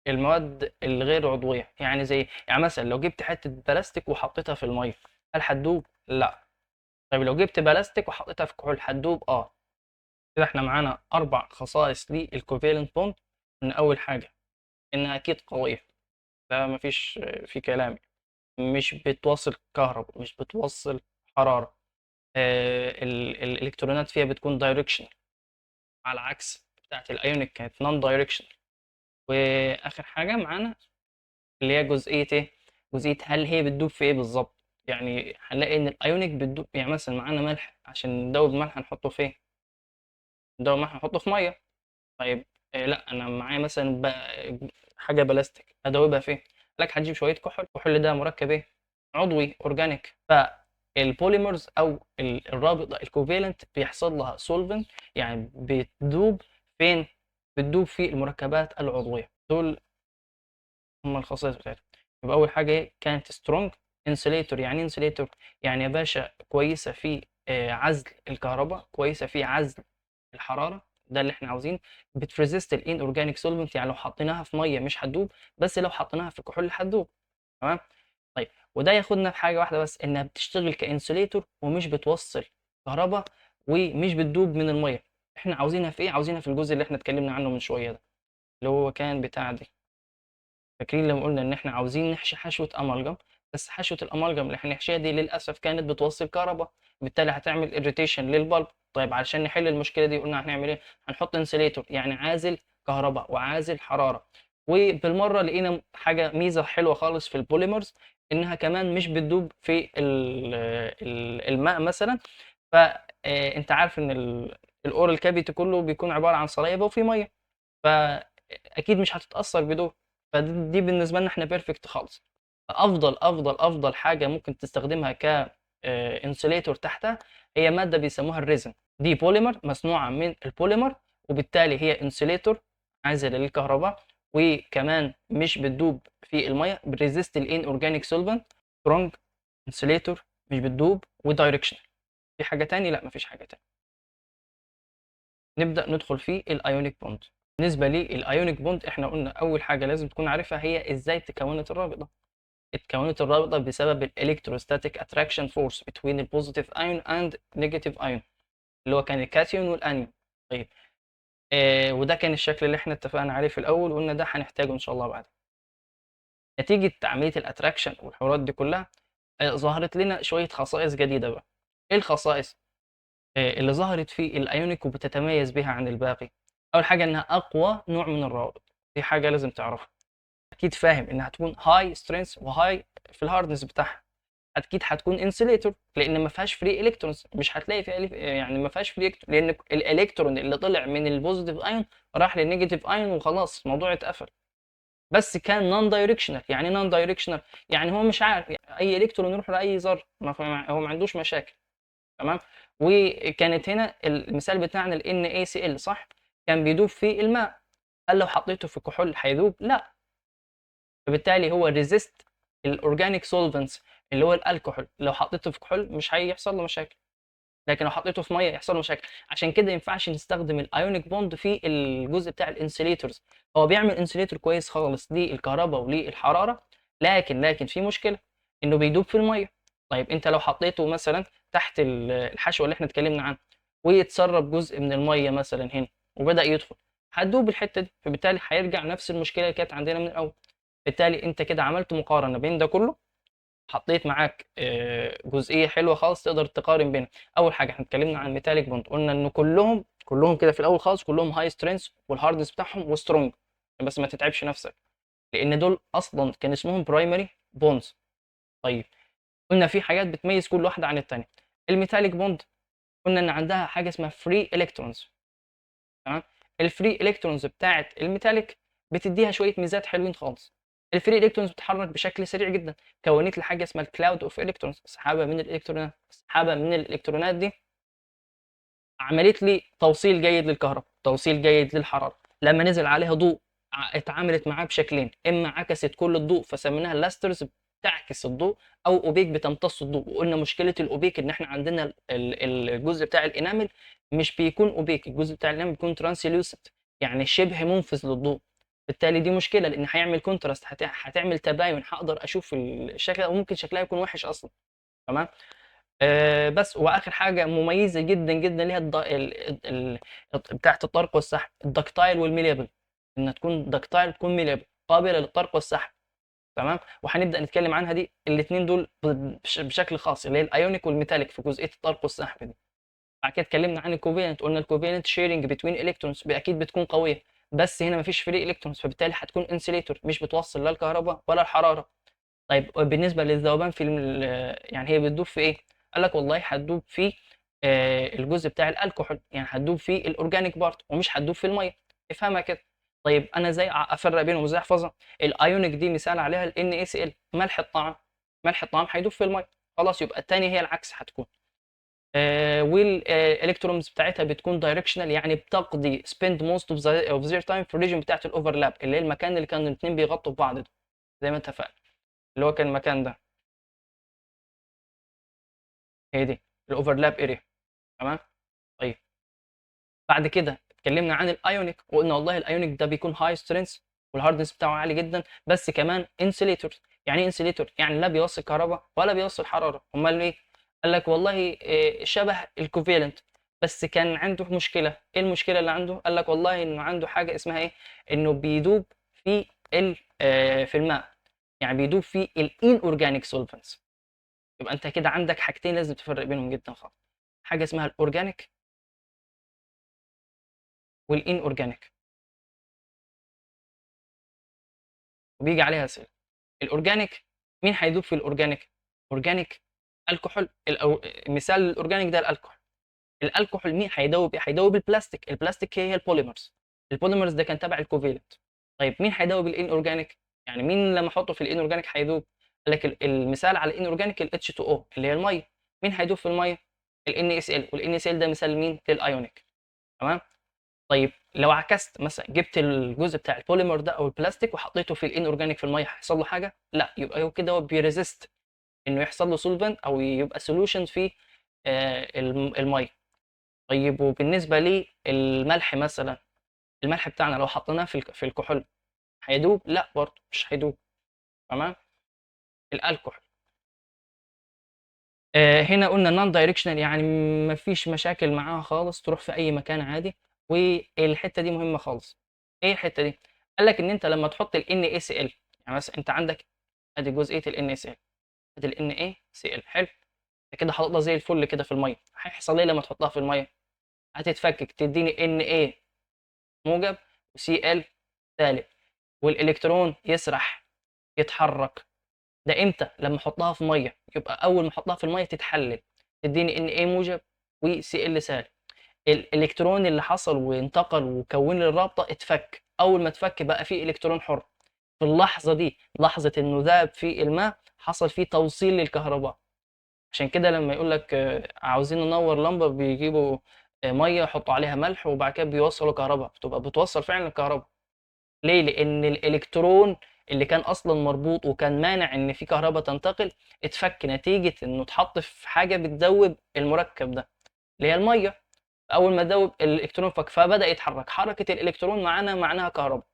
المواد الغير عضويه، يعني زي يعني مثلا لو جبت حته بلاستيك وحطيتها في الميه، هل هتدوب؟ لا. طيب لو جبت بلاستيك وحطيتها في كحول هتدوب؟ اه. كده احنا معانا 4 خصائص للكوفالنت بوند. ان اول حاجه انها اكيد قويه، ده مفيش في كلام، مش بتوصل كهرباء، مش بتوصل حراره. الالكترونات فيها بتكون دايركشن، على عكس بتاعت الايونيك كانت نون دايركشن. واخر حاجه معانا اللي هي جزئيه ايه، جزئيه هل هي بتدوب في ايه بالظبط. يعني هنلاقي ان الايونيك بتدوب، يعني مثلا معانا ملح، عشان ندوب ملح هنحطه فين؟ ندوب ملح نحطه في ميه. طيب لا انا معايا مثلا حاجه بلاستيك ادوبها فين؟ لك هتجيب شويه كحول، الكحول ده مركب ايه، عضوي اورجانيك. فالبوليمرز او الرابطه الكوفالنت بيحصل لها سولفنت، يعني بتدوب فين؟ بتدوب في المركبات العضويه. دول هم الخصائص بتاعتهم. يبقى اول حاجه ايه، كانت سترونج انسوليتور. يعني ايه انسوليتور؟ يعني يا باشا كويسه في عزل الكهرباء، كويسه في عزل الحراره، ده اللي احنا عاوزين. بتريزيست الان اورجانيك سولفنت، يعني لو حطيناها في ميه مش هتدوب، بس لو حطيناها في كحول هتدوب. تمام. طيب وده ياخدنا في حاجه واحده بس، انها بتشتغل كانسوليتور ومش بتوصل كهرباء ومش بتدوب من الميه. احنا عاوزينها في ايه؟ عاوزينها في الجزء اللي احنا اتكلمنا عنه من شويه ده، اللي هو كان بتاع دي. فاكرين لما قلنا ان احنا عاوزين نحشي حشوه امالجم، بس حشوه الامالجم اللي احنا نحشيها دي للاسف كانت بتوصل كهرباء، بالتالي هتعمل اريتيشن للبلب. طيب علشان نحل المشكله دي قلنا هنعمل ايه، هنحط انسوليتور يعني عازل كهرباء وعازل حراره. وبالمره لقينا حاجه ميزه حلوه خالص في البوليمرز، انها كمان مش بتدوب في الماء مثلا. فانت عارف ان الاورال كافيتي كله بيكون عباره عن صلايب وفي ميه، فاكيد مش هتتاثر بدول. فدي بالنسبه لنا احنا بيرفكت خالص. فافضل افضل حاجه ممكن تستخدمها ك انسوليتور تحتها هي ماده بيسموها الريزن. دي بوليمر مصنوعه من البوليمر، وبالتالي هي انسوليتور عازله للكهرباء، وكمان مش بتدوب في الميه، بريزيست الان اورجانيك سولفنت، سترونج انسوليتور، مش بتدوب، ودايركشن. في حاجه تاني؟ لا مفيش حاجه تاني. نبدأ ندخل في الايونيك بوند. بالنسبة للايونيك بوند احنا قلنا اول حاجة لازم تكون عارفها هي ازاي تكونت الرابطة. اتكونت الرابطة بسبب الالكتروستاتيك اتراكشن فورس between البوزيتيف ايون اند نيجاتيف ايون، اللي هو كان الكاتيون والانيون. طيب وده كان الشكل اللي احنا اتفقنا عليه في الاول، وقلنا ده هنحتاجه ان شاء الله بعد. نتيجة عملية الاتراكشن والحوارات دي كلها ظهرت لنا شوية خصائص جديدة بقى. ايه الخصائص اللي ظهرت في الايونيك وبتتميز بها عن الباقي؟ اول حاجه انها اقوى نوع من الروابط، دي حاجه لازم تعرفها. اكيد فاهم انها هتكون هاي سترينث وهاي في الهاردنس بتاعها. اكيد هتكون انسوليتور لان ما فيهاش فري الكترونز، مش هتلاقي فيها يعني ما فيهاش فري لان الالكترون اللي طلع من البوزيتيف ايون راح للنيجاتيف ايون وخلاص الموضوع اتقفل. بس كان نون دايركشنال. يعني نون دايركشنال يعني هو مش عارف يعني اي الكترون يروح لاي ذره، هو ما عندوش مشاكل. تمام. وكانت هنا المثال بتاعنا ال NaCl صح، كان بيدوب في الماء. هل لو حطيته في كحول هيذوب؟ لا. فبالتالي هو ريزيست الاورجانيك سولفنتس اللي هو الكحول، لو حطيته في كحول مش هيحصل له مشاكل، لكن لو حطيته في ميه يحصل له مشاكل. عشان كده ما ينفعش نستخدم الايونيك بوند في الجزء بتاع الانسوليتورز. هو بيعمل انسوليتور كويس خالص للكهرباء وللحراره، لكن في مشكله انه بيدوب في الميه. طيب انت لو حطيته مثلا تحت الحشوه اللي احنا اتكلمنا عنها، ويتسرب جزء من الميه مثلا هنا وبدا يدخل، هتدوب الحته دي، فبالتالي هيرجع نفس المشكله اللي كانت عندنا من الاول. بالتالي انت كده عملت مقارنه بين ده كله، حطيت معاك جزئيه حلوه خالص تقدر تقارن بينها. اول حاجه احنا اتكلمنا عن ميتاليك بوند، قلنا ان كلهم كده في الاول خالص كلهم هاي سترينث والهاردنس بتاعهم وسترونج. بس ما تتعبش نفسك، لان دول اصلا كان اسمهم برايمري بونز. طيب قلنا في حاجات بتميز كل واحده عن الثانيه. الميتاليك بوند قلنا ان عندها حاجه اسمها فري الكترونز. تمام. الفري الكترونز بتاعه الميتاليك بتديها شويه ميزات حلوين خالص. الفري الكترونز بتتحرك بشكل سريع جدا، كونت لي حاجه اسمها الكلاود اوف الكترونز، سحابه من الالكترونات. السحابه من الالكترونات دي عملت لي توصيل جيد للكهرباء، توصيل جيد للحراره. لما نزل عليها ضوء اتعاملت معاه بشكلين، اما عكست كل الضوء فسميناها لاسترز بتعكس الضوء، او اوبيك بتمتص الضوء. وقلنا مشكله الاوبيك ان احنا عندنا الجزء بتاع الانامل مش بيكون اوبيك، الجزء بتاع الانامل بيكون ترانسلوسنت، يعني شبه منفذ للضوء. بالتالي دي مشكله، لان هيعمل كونتراست، هتعمل تباين، هقدر اشوف الشكل، وممكن شكلها يكون وحش اصلا. تمام. بس واخر حاجه مميزه جدا جدا ليها بتاعه الطرق والسحب، الدكتايل والميليبل. انها تكون دكتايل، تكون ميليبل، قابله للطرق والسحب. تمام. وهنبدا نتكلم عنها دي الاثنين دول بشكل خاص، اللي هي الايونيك والميتاليك في جزئيه الطرق والسحب دي. بعد كده اتكلمنا عن الكوفالنت، قلنا الكوفالنت شيرنج بتوين الكترونز اكيد بتكون قويه، بس هنا مفيش فري الكترونز، فبالتالي هتكون انسوليتور، مش بتوصل لا الكهرباء ولا الحراره. طيب بالنسبه للذوبان في يعني هي بتدوب في ايه؟ قال لك والله هتدوب في الجزء بتاع الكحول، يعني هتدوب في الاورجانيك بارت ومش هتدوب في الميه. افهمها كده. طيب انا ازاي افرق بينهم، ازاي احفظها؟ الايونيك دي مثال عليها ال NaCl، ملح الطعام. ملح الطعام هيدوب في الميه، خلاص يبقى الثانيه هي العكس هتكون. والالكترونز بتاعتها بتكون دايركشنال، يعني بتقضي spend most of their time في الريجن بتاعت الاوفرلاب، اللي هي المكان اللي كانوا الاثنين بيغطوا في بعض ده، زي ما اتفقنا، اللي هو كان المكان ده. هي دي الاوفرلاب اريا. تمام. طيب بعد كده اتكلمنا عن الايونيك، وقلنا والله الايونيك ده بيكون هاي سترينث والهاردنس بتاعه عالي جدا، بس كمان انسوليتور. يعني ايه انسوليتور؟ يعني لا بيوصل كهرباء ولا بيوصل حراره. امال ايه؟ قال لك والله شبه الكوفالنت، بس كان عنده مشكله. ايه المشكله اللي عنده؟ قال لك والله انه عنده حاجه اسمها ايه، انه بيدوب في في الماء، يعني بيدوب في الان اورجانيك سولفنتس. يبقى انت كده عندك حاجتين لازم تفرق بينهم جدا خالص، حاجه اسمها الاورجانيك والان اورجانيك، وبيجي عليها اسئله. الاورجانيك، مين هيدوب في الاورجانيك؟ اورجانيك الكحول. مثال الاورجانيك ده الكحول. الكحول مين هيدوب ايه؟ هيدوب البلاستيك. البلاستيك هي البوليمرز. البوليمرز ده كان تبع الكوفيلنت. طيب مين هيدوب الان اورجانيك؟ يعني مين لما احطه في الان اورجانيك هيدوب؟ قال لك المثال على الان اورجانيك ال H2O اللي هي الميه. مين هيدوب في الميه؟ ال NaCl، وال NaCl ده مثال مين؟ للايونيك. تمام. طيب لو عكست مثلا، جبت الجزء بتاع البوليمر ده او البلاستيك وحطيته في الان اورجانيك في الميه، هيحصل له حاجه؟ لا، يبقى هو كده هو بيريزيست انه يحصل له سولفنت او يبقى سولوشن في الميه. طيب وبالنسبه للملح مثلا، الملح بتاعنا لو حطيناه في الكحول هيدوب؟ لا برضه مش هيدوب. تمام. الكحول هنا قلنا نون دايركشنال، يعني مفيش مشاكل معاها خالص، تروح في اي مكان عادي. والحته دي مهمه خالص. ايه الحته دي؟ قال لك ان انت لما تحط ال NaCl، يعني مثلا انت عندك ادي جزئيه ال NaCl، ادي ال NaCl حلو، انت كده حاططها زي الفل كده في الميه. هيحصل ايه لما تحطها في الميه؟ هتتفكك، تديني Na موجب وCl سالب، والالكترون يسرح، يتحرك. ده امتى؟ لما احطها في ميه. يبقى اول ما احطها في الميه تتحلل، تديني Na موجب وCl سالب. الالكترون اللي حصل وانتقل وكون لي الرابطه اتفك. اول ما اتفك بقى فيه الكترون حر. في اللحظه دي، لحظه انه ذاب في الماء، حصل فيه توصيل للكهرباء. عشان كده لما يقول لك عاوزين ننور لمبه، بيجيبوا ميه يحطوا عليها ملح وبعد كده بيوصلوا كهرباء، بتبقى بتوصل فعلا الكهرباء. ليه؟ لان الالكترون اللي كان اصلا مربوط وكان مانع ان في كهرباء تنتقل، اتفك نتيجه انه اتحط في حاجه بتذوب المركب ده اللي هي الميه. اول ما ذوب الالكترون فك، فبدا يتحرك. حركه الالكترون معانا معناها كهرباء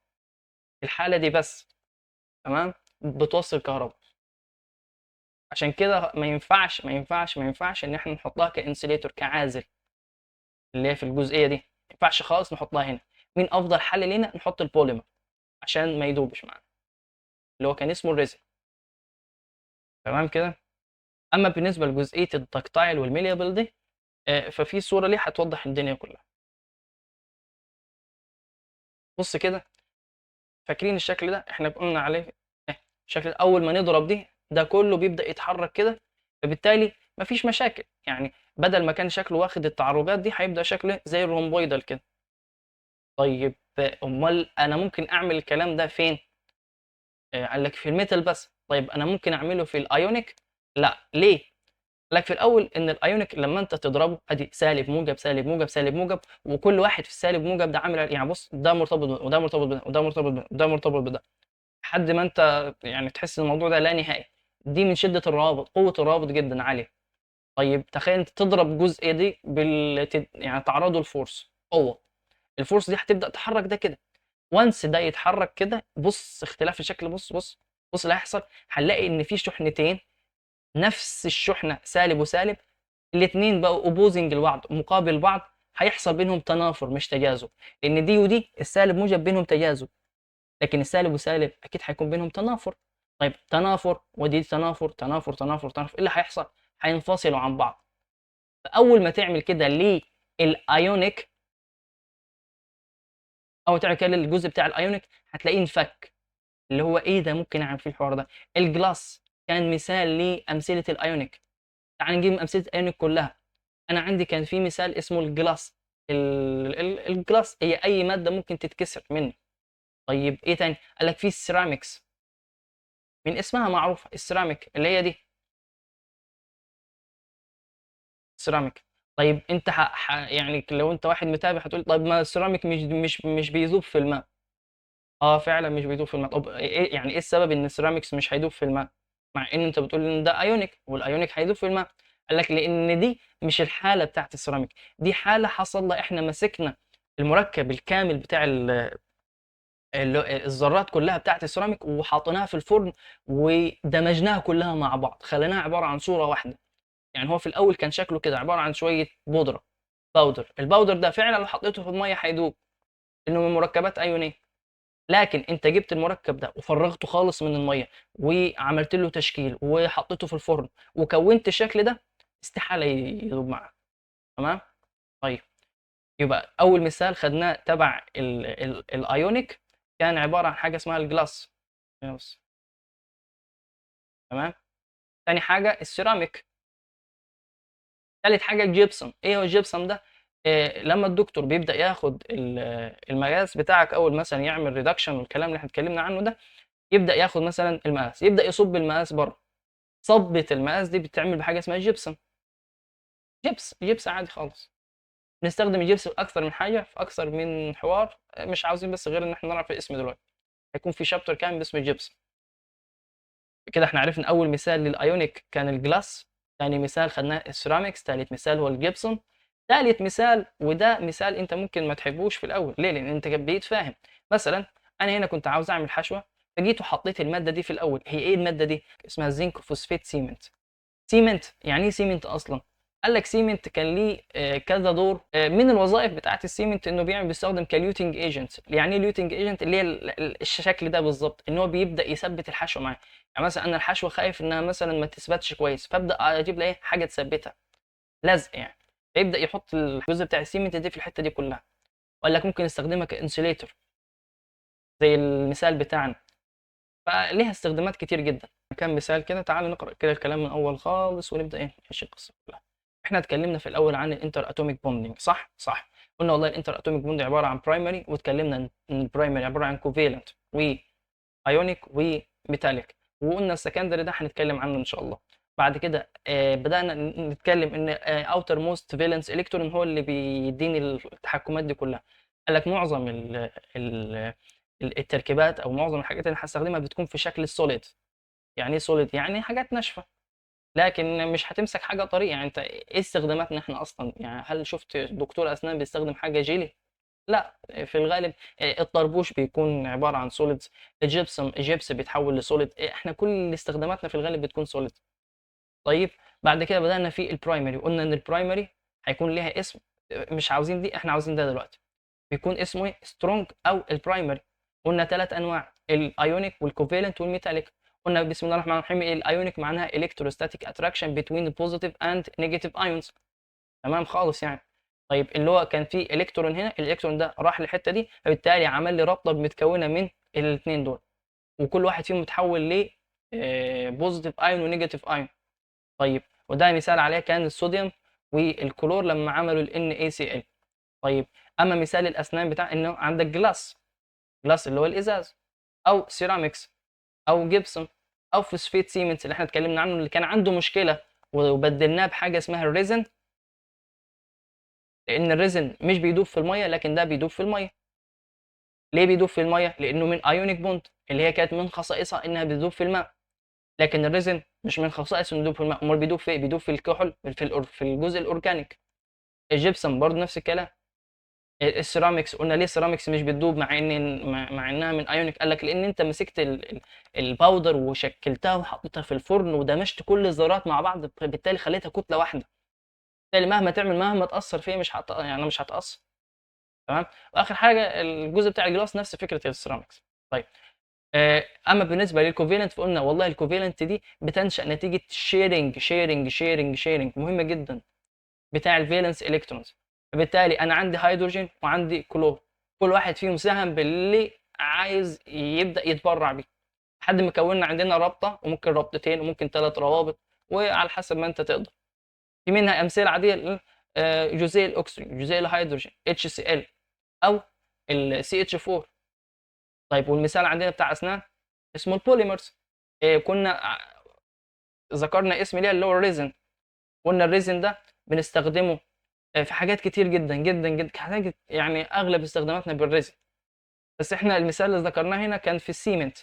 في الحاله دي بس. تمام. بتوصل كهرباء. عشان كده ما ينفعش ان احنا نحطها كانسوليتور، كعازل، اللي هي في الجزئيه دي. ما ينفعش خالص نحطها هنا. مين افضل حل لينا؟ نحط البوليمر عشان ما يدوبش معانا، اللي هو كان اسمه الريزن. تمام كده. اما بالنسبه لجزئيه التكتايل والميليابل دي، ففي صوره ليه هتوضح الدنيا كلها. بص كده، فاكرين الشكل ده احنا قلنا عليه شكل اول ما نضرب دي ده كله بيبدأ يتحرك كده، فبالتالي مفيش مشاكل. يعني بدل ما كان شكله واخد التعرجات دي هيبدأ شكله زي الرومبويدال كده. طيب امال انا ممكن اعمل الكلام ده فين؟ قال لك في الميتال بس. طيب انا ممكن اعمله في الايونيك؟ لا، ليه؟ قال لك في الاول ان الايونيك لما انت تضربه ادي سالب موجب سالب موجب سالب موجب، وكل واحد في السالب موجب ده عامل يعني بص ده مرتبط بده وده مرتبط بده وده مرتبط بده وده مرتبط بده، لحد ما انت يعني تحس ان الموضوع ده لا نهائي. دي من شدة الروابط، قوة الروابط جدا عالية. طيب تخيل انت تضرب الجزئية دي يعني تعرضه لفورس قوة، الفورس دي هتبدأ تحرك ده كده. وانس ده يتحرك كده، بص اختلاف الشكل، بص اللي هيحصل. هنلاقي ان في شحنتين نفس الشحنة سالب وسالب، الاتنين بقوا اوبوزنج لبعض، مقابل بعض. هيحصل بينهم تنافر مش تجاذب، لان دي ودي السالب موجب بينهم تجاذب، لكن السالب وسالب اكيد هيكون بينهم تنافر. طيب تنافر ودي تنافر تنافر تنافر تنافر، ايه اللي هيحصل؟ هينفصلوا عن بعض. فاول ما تعمل كده للايونيك، او تعمل كده للجزء بتاع الايونيك، هتلاقيه انفك. اللي هو ايه ده؟ ممكن اعمل فيه الحوار ده. الجلاس كان مثال لامثله الايونيك. تعال نجيب امثله الايونيك كلها. انا عندي كان في مثال اسمه الجلاس. الجلاس هي اي ماده ممكن تتكسر منه. طيب ايه تاني؟ قال لك في السيراميكس، من اسمها معروفه السيراميك اللي هي دي سيراميك. طيب انت يعني لو انت واحد متابع هتقول طيب ما السيراميك مش بيذوب في الماء. اه فعلا مش بيذوب في الماء. طب ايه يعني ايه السبب ان السيراميكس مش هيذوب في الماء، مع ان انت بتقول ان ده ايونيك والايونيك هيذوب في الماء؟ قال لك لان دي مش الحاله بتاعت السيراميك، دي حاله حصل لها احنا مسكنا المركب الكامل بتاع الذرات كلها بتاعت السيراميك وحطيناها في الفرن ودمجناها كلها مع بعض، خليناها عباره عن صوره واحده. يعني هو في الاول كان شكله كده عباره عن شويه بودره، باودر. الباودر ده فعلا لو حطيته في الميه هيدوب، انه من مركبات ايونيه. لكن انت جبت المركب ده وفرغته خالص من الميه وعملت له تشكيل وحطيته في الفرن وكونت الشكل ده، استحاله يدوب معاه. تمام. طيب يبقى اول مثال خدناه تبع الايونيك كان عباره عن حاجه اسمها الجلاس. بس. تمام. تاني حاجه السيراميك. تالت حاجه الجبسون. ايه هو الجبسون ده؟ لما الدكتور بيبدا ياخد المقاس بتاعك، اول مثلا يعمل ريدكشن والكلام اللي احنا اتكلمنا عنه ده، يبدا ياخد مثلا المقاس، يبدا يصب المقاس بره. صبة المقاس دي بتتعمل بحاجه اسمها جبسون. جبس عادي خالص. بنستخدم الجبس في اكثر من حاجه، في اكثر من حوار، مش عاوزين بس غير ان احنا نعرف الاسم دلوقتي. هيكون في شابتر كامل باسم الجبس. كده احنا عرفنا اول مثال للايونيك كان الجلاس، ثاني مثال خدناه السيراميكس، ثالث مثال هو الجبسون. ثالث مثال، وده مثال انت ممكن ما تحبوش في الاول، ليه؟ لان انت بقيت فاهم. مثلا انا هنا كنت عاوز اعمل حشوه، فجيت وحطيت الماده دي في الاول. هي ايه الماده دي؟ اسمها زنك فوسفات سيمنت. سيمنت يعني ايه سيمنت اصلا؟ قال لك سيمنت كان ليه كذا دور. من الوظائف بتاعه السيمنت انه بيستخدم كليوتنج ايجنت. يعني ايه ليوتنج ايجنت؟ اللي هي الشكل ده بالظبط، ان هو بيبدا يثبت الحشوه معاه. يعني مثلا انا الحشوه خايف انها مثلا ما تثبتش كويس، فابدا اجيب لها ايه حاجه تثبتها، لزق يعني. فيبدا يحط الجزء بتاع السيمنت دي في الحته دي كلها. وقال لك ممكن نستخدمها كانسوليتور زي المثال بتاعنا. فليها استخدامات كتير جدا. كام مثال كده، تعالوا نقرا كده الكلام من اول خالص ونبدا ايه نعيش القصه كلها. احنا اتكلمنا في الاول عن الانتر اتوميك بوندنج، صح. قلنا والله الانتر اتوميك بوند عباره عن برايمري، واتكلمنا ان البرايمري عباره عن كوفالنت وايونيك وميتاليك، وقلنا السكندري ده هنتكلم عنه ان شاء الله. بعد كده بدانا نتكلم ان اوتر موست فالنس الكترون هو اللي بيديني التحكمات دي كلها. قال لك معظم التركيبات او معظم الحاجات اللي هستخدمها بتكون في شكل السوليد. يعني ايه سوليد؟ يعني حاجات ناشفه، لكن مش هتمسك حاجه طريه. يعني انت ايه استخداماتنا احنا اصلا؟ يعني هل شفت دكتور اسنان بيستخدم حاجه جيلي؟ لا، في الغالب الطربوش بيكون عباره عن سوليدز. الجبس بيتحول لسوليد. احنا كل استخداماتنا في الغالب بتكون سوليد. طيب بعد كده بدانا في البرايمري، قلنا ان البرايمري هيكون ليها اسم. مش عاوزين دي، احنا عاوزين ده دلوقتي. بيكون اسمه ايه؟ سترونج او البرايمري. قلنا ثلاث انواع، الايونيك والكوفالنت والميتاليك. قلنا بسم الله الرحمن الرحيم الايونيك معناها الكتروستاتيك اتراكشن بين بوزيتيف اند نيجاتيف ايونز. تمام خالص يعني. طيب اللي هو كان فيه الكترون هنا، الالكترون ده راح للحته دي، فبالتالي عمل لي رابطه متكونه من الاثنين دول، وكل واحد فيهم متحول ل بوزيتيف ايون ونيجاتيف ايون. طيب وده مثال عليه كان الصوديوم والكلور لما عملوا ال NaCl. طيب اما مثال الاسنان بتاع انه عندك جلاس اللي هو الازاز، او سيراميكس، او جبسون، او فوسفيت سيمنت اللي احنا اتكلمنا عنه اللي كان عنده مشكله وبدلناه بحاجه اسمها الريزن، لان الريزن مش بيدوب في الميه لكن ده بيدوب في الميه. ليه بيدوب في الميه؟ لانه من ايونيك بوند اللي هي كانت من خصائصها انها بتدوب في الماء، لكن الريزن مش من خصائصه انه يدوب في الماء. امال بيدوب في ايه؟ بيدوب في الكحول، في الجزء الاورجانيك. الجبسون برضه نفس الكلام. السيراميكس قلنا ليه السيراميكس مش بتدوب مع انها من ايونيك؟ قال لك لان انت مسكت الباودر وشكلتها وحطيتها في الفرن ودمجت كل الذرات مع بعض، بالتالي خليتها كتله واحده، بالتالي مهما تعمل مهما تاثر فيه مش هتاثر. تمام. واخر حاجه الجزء بتاع الجلاس نفس فكره السيراميكس. طيب اما بالنسبه للكوفالنت فقلنا والله الكوفالنت دي بتنشا نتيجه شيرنج مهمه جدا بتاع الفالنس الكترونز. فبالتالي انا عندي هيدروجين وعندي كلور، كل واحد فيهم ساهم باللي عايز يبدا يتبرع بيه لحد ما كوننا عندنا رابطه، وممكن رابطتين، وممكن 3 روابط، وعلى حسب ما انت تقدر. في منها امثله عاديه جزيء الاكسجين، جزيء الهيدروجين HCl، او ال CH4. طيب والمثال عندنا بتاع اسنان اسمه البوليمرز. كنا ذكرنا اسم ليها اللي هو الريزن. قلنا الريزن ده بنستخدمه في حاجات كتير جدا جدا جدا، حاجات يعني اغلب استخداماتنا بالريزن. بس احنا المثال اللي ذكرناه هنا كان في السيمنت.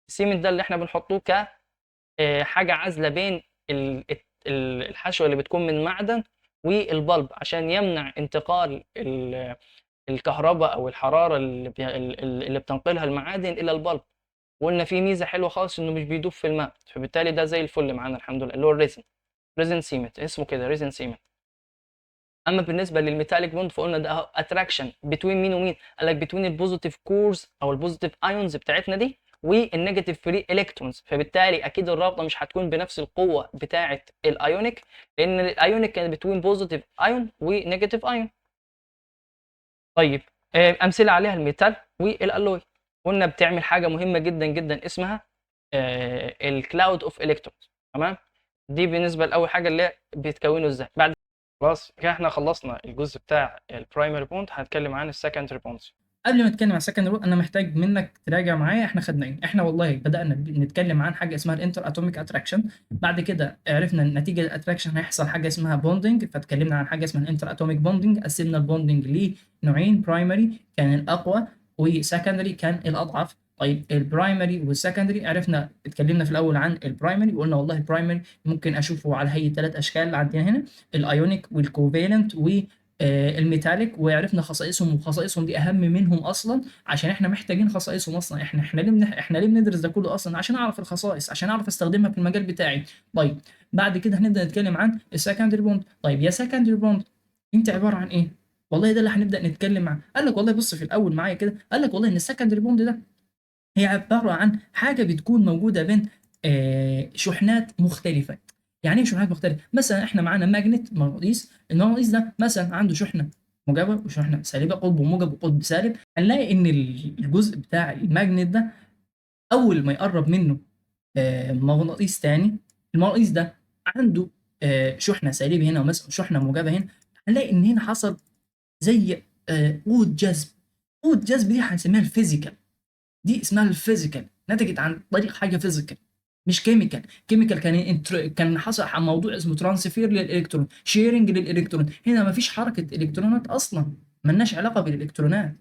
السيمنت ده اللي احنا بنحطوه ك حاجه عازله بين الحشوه اللي بتكون من معدن والبلب عشان يمنع انتقال الكهرباء او الحراره اللي بتنقلها المعادن الى البلب. وقلنا في ميزه حلوه خالص انه مش بيدوب في الماء، فبالتالي ده زي الفل معانا الحمد لله اللي هو الريزن. ريزن سيمنت اسمه كده، ريزن سيمنت. اما بالنسبه للميتاليك بوند فقلنا ده اتراكشن بتوين مين ومين؟ قال لك بتوين البوزيتيف كورز او البوزيتيف ايونز بتاعتنا دي والنيجاتيف فري الكترونز. فبالتالي اكيد الرابطه مش هتكون بنفس القوه بتاعه الايونيك، لان الايونيك كان بتوين بوزيتيف ايون ونيجاتيف ايون. طيب امثله عليها الميتال والالوي. قلنا بتعمل حاجه مهمه جدا جدا اسمها الكلاود اوف الكترونز. تمام. دي بالنسبه لاول حاجه اللي هي بيتكونوا ازاي. بعد خلاص كده احنا خلصنا الجزء بتاع البرايمري بوند، هنتكلم عن السكندري بوندز. قبل ما نتكلم عن السكندري بوند انا محتاج منك تراجع معايا احنا خدنا ايه. احنا والله بدانا نتكلم عن حاجه اسمها الانتر اتوميك اتراكشن، بعد كده عرفنا نتيجه الاتراكشن هيحصل حاجه اسمها بوندنج، فاتكلمنا عن حاجه اسمها الانتر اتوميك بوندنج. قسمنا البوندنج لنوعين، برايمري كان الاقوى وسكندري كان الاضعف. طيب البرايمري والسكندري عرفنا، اتكلمنا في الاول عن البرايمري وقلنا والله البرايمري ممكن اشوفه على هيئه 3 اشكال اللي عندنا هنا، الايونيك والكوفالنت الميتاليك، وعرفنا خصائصهم، وخصائصهم دي اهم منهم اصلا عشان احنا محتاجين خصائصهم اصلا. احنا ليه بندرس ده كله اصلا؟ عشان اعرف الخصائص، عشان اعرف استخدمها في المجال بتاعي. طيب بعد كده هنبدا نتكلم عن السكندري بوند. طيب يا سكندري بوند انت عباره عن ايه؟ والله ده اللي هنبدا نتكلم عنه. قال لك والله بص في الاول معايا كده، قال لك والله ان السكندري بوند ده هي عباره عن حاجه بتكون موجوده بين شحنات مختلفه. يعني ايه شحنات مختلفه؟ مثلا احنا معانا ماجنت، مغناطيس، المغناطيس ده مثلا عنده شحنه موجبه وشحنه سالبه، قطب موجب وقطب سالب. هنلاقي ان الجزء بتاع الماجنت ده اول ما يقرب منه مغناطيس تاني، المغناطيس ده عنده شحنه سالبه هنا ومثلا شحنه موجبه هنا، هنلاقي ان هنا حصل زي قوه جذب. قوه جذب دي هنسميها الفيزيكال، دي اسمها الفيزيكال، نتجت عن طريق حاجه فيزيكال مش كيميكال. كيميكال كان حصل عن موضوع اسمه ترانسفير للالكترون، شيرنج للالكترون. هنا مفيش حركه الكترونات اصلا، ملناش علاقه بالالكترونات.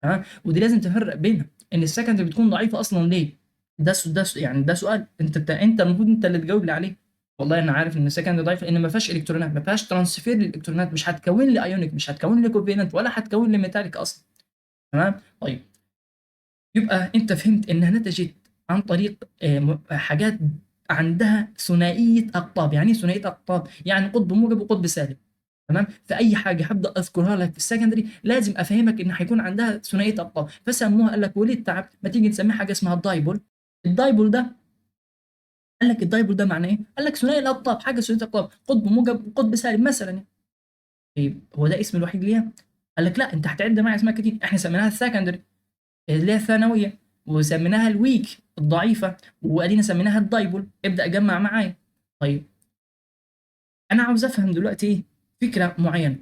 ها ودي لازم تفرق بينها، ان السكندري بتكون ضعيفه اصلا ليه؟ يعني ده سؤال انت المفروض انت اللي تجاوب لي عليه. والله انا عارف ان السكندري ضعيفه لان ما فيهاش الكترونات، ما فيهاش ترانسفير للالكترونات، مش هتكون لي ايونيك، مش هتكون لي كوفالنت، ولا هتكون لي ميتاليك اصلا. تمام. طيب يبقى انت فهمت انها نتجت عن طريق حاجات عندها ثنائيه اقطاب. يعني ايه ثنائيه اقطاب؟ يعني قطب موجب وقطب سالب. تمام. فاي حاجه هبدا اذكرها لك في السكندري لازم افهمك ان هيكون عندها ثنائيه اقطاب، فسموها قال لك وليه التعب ما تيجي نسميها حاجه اسمها الدايبول. الدايبول ده قال لك الدايبول ده معناه ايه؟ قال لك ثنائي الاقطاب، حاجه ثنائيه الاقطاب قطب موجب وقطب سالب مثلا يعني. طيب هو ده اسم الوحيد ليها؟ قال لك لا، انت هتعد معايا اسمها كتير، احنا سميناها السكندري اللي هي الثانويه. وسميناها الويك الضعيفه، وادينا سميناها الدايبول. ابدا جمع معايا. طيب انا عاوز افهم دلوقتي ايه فكره معينه.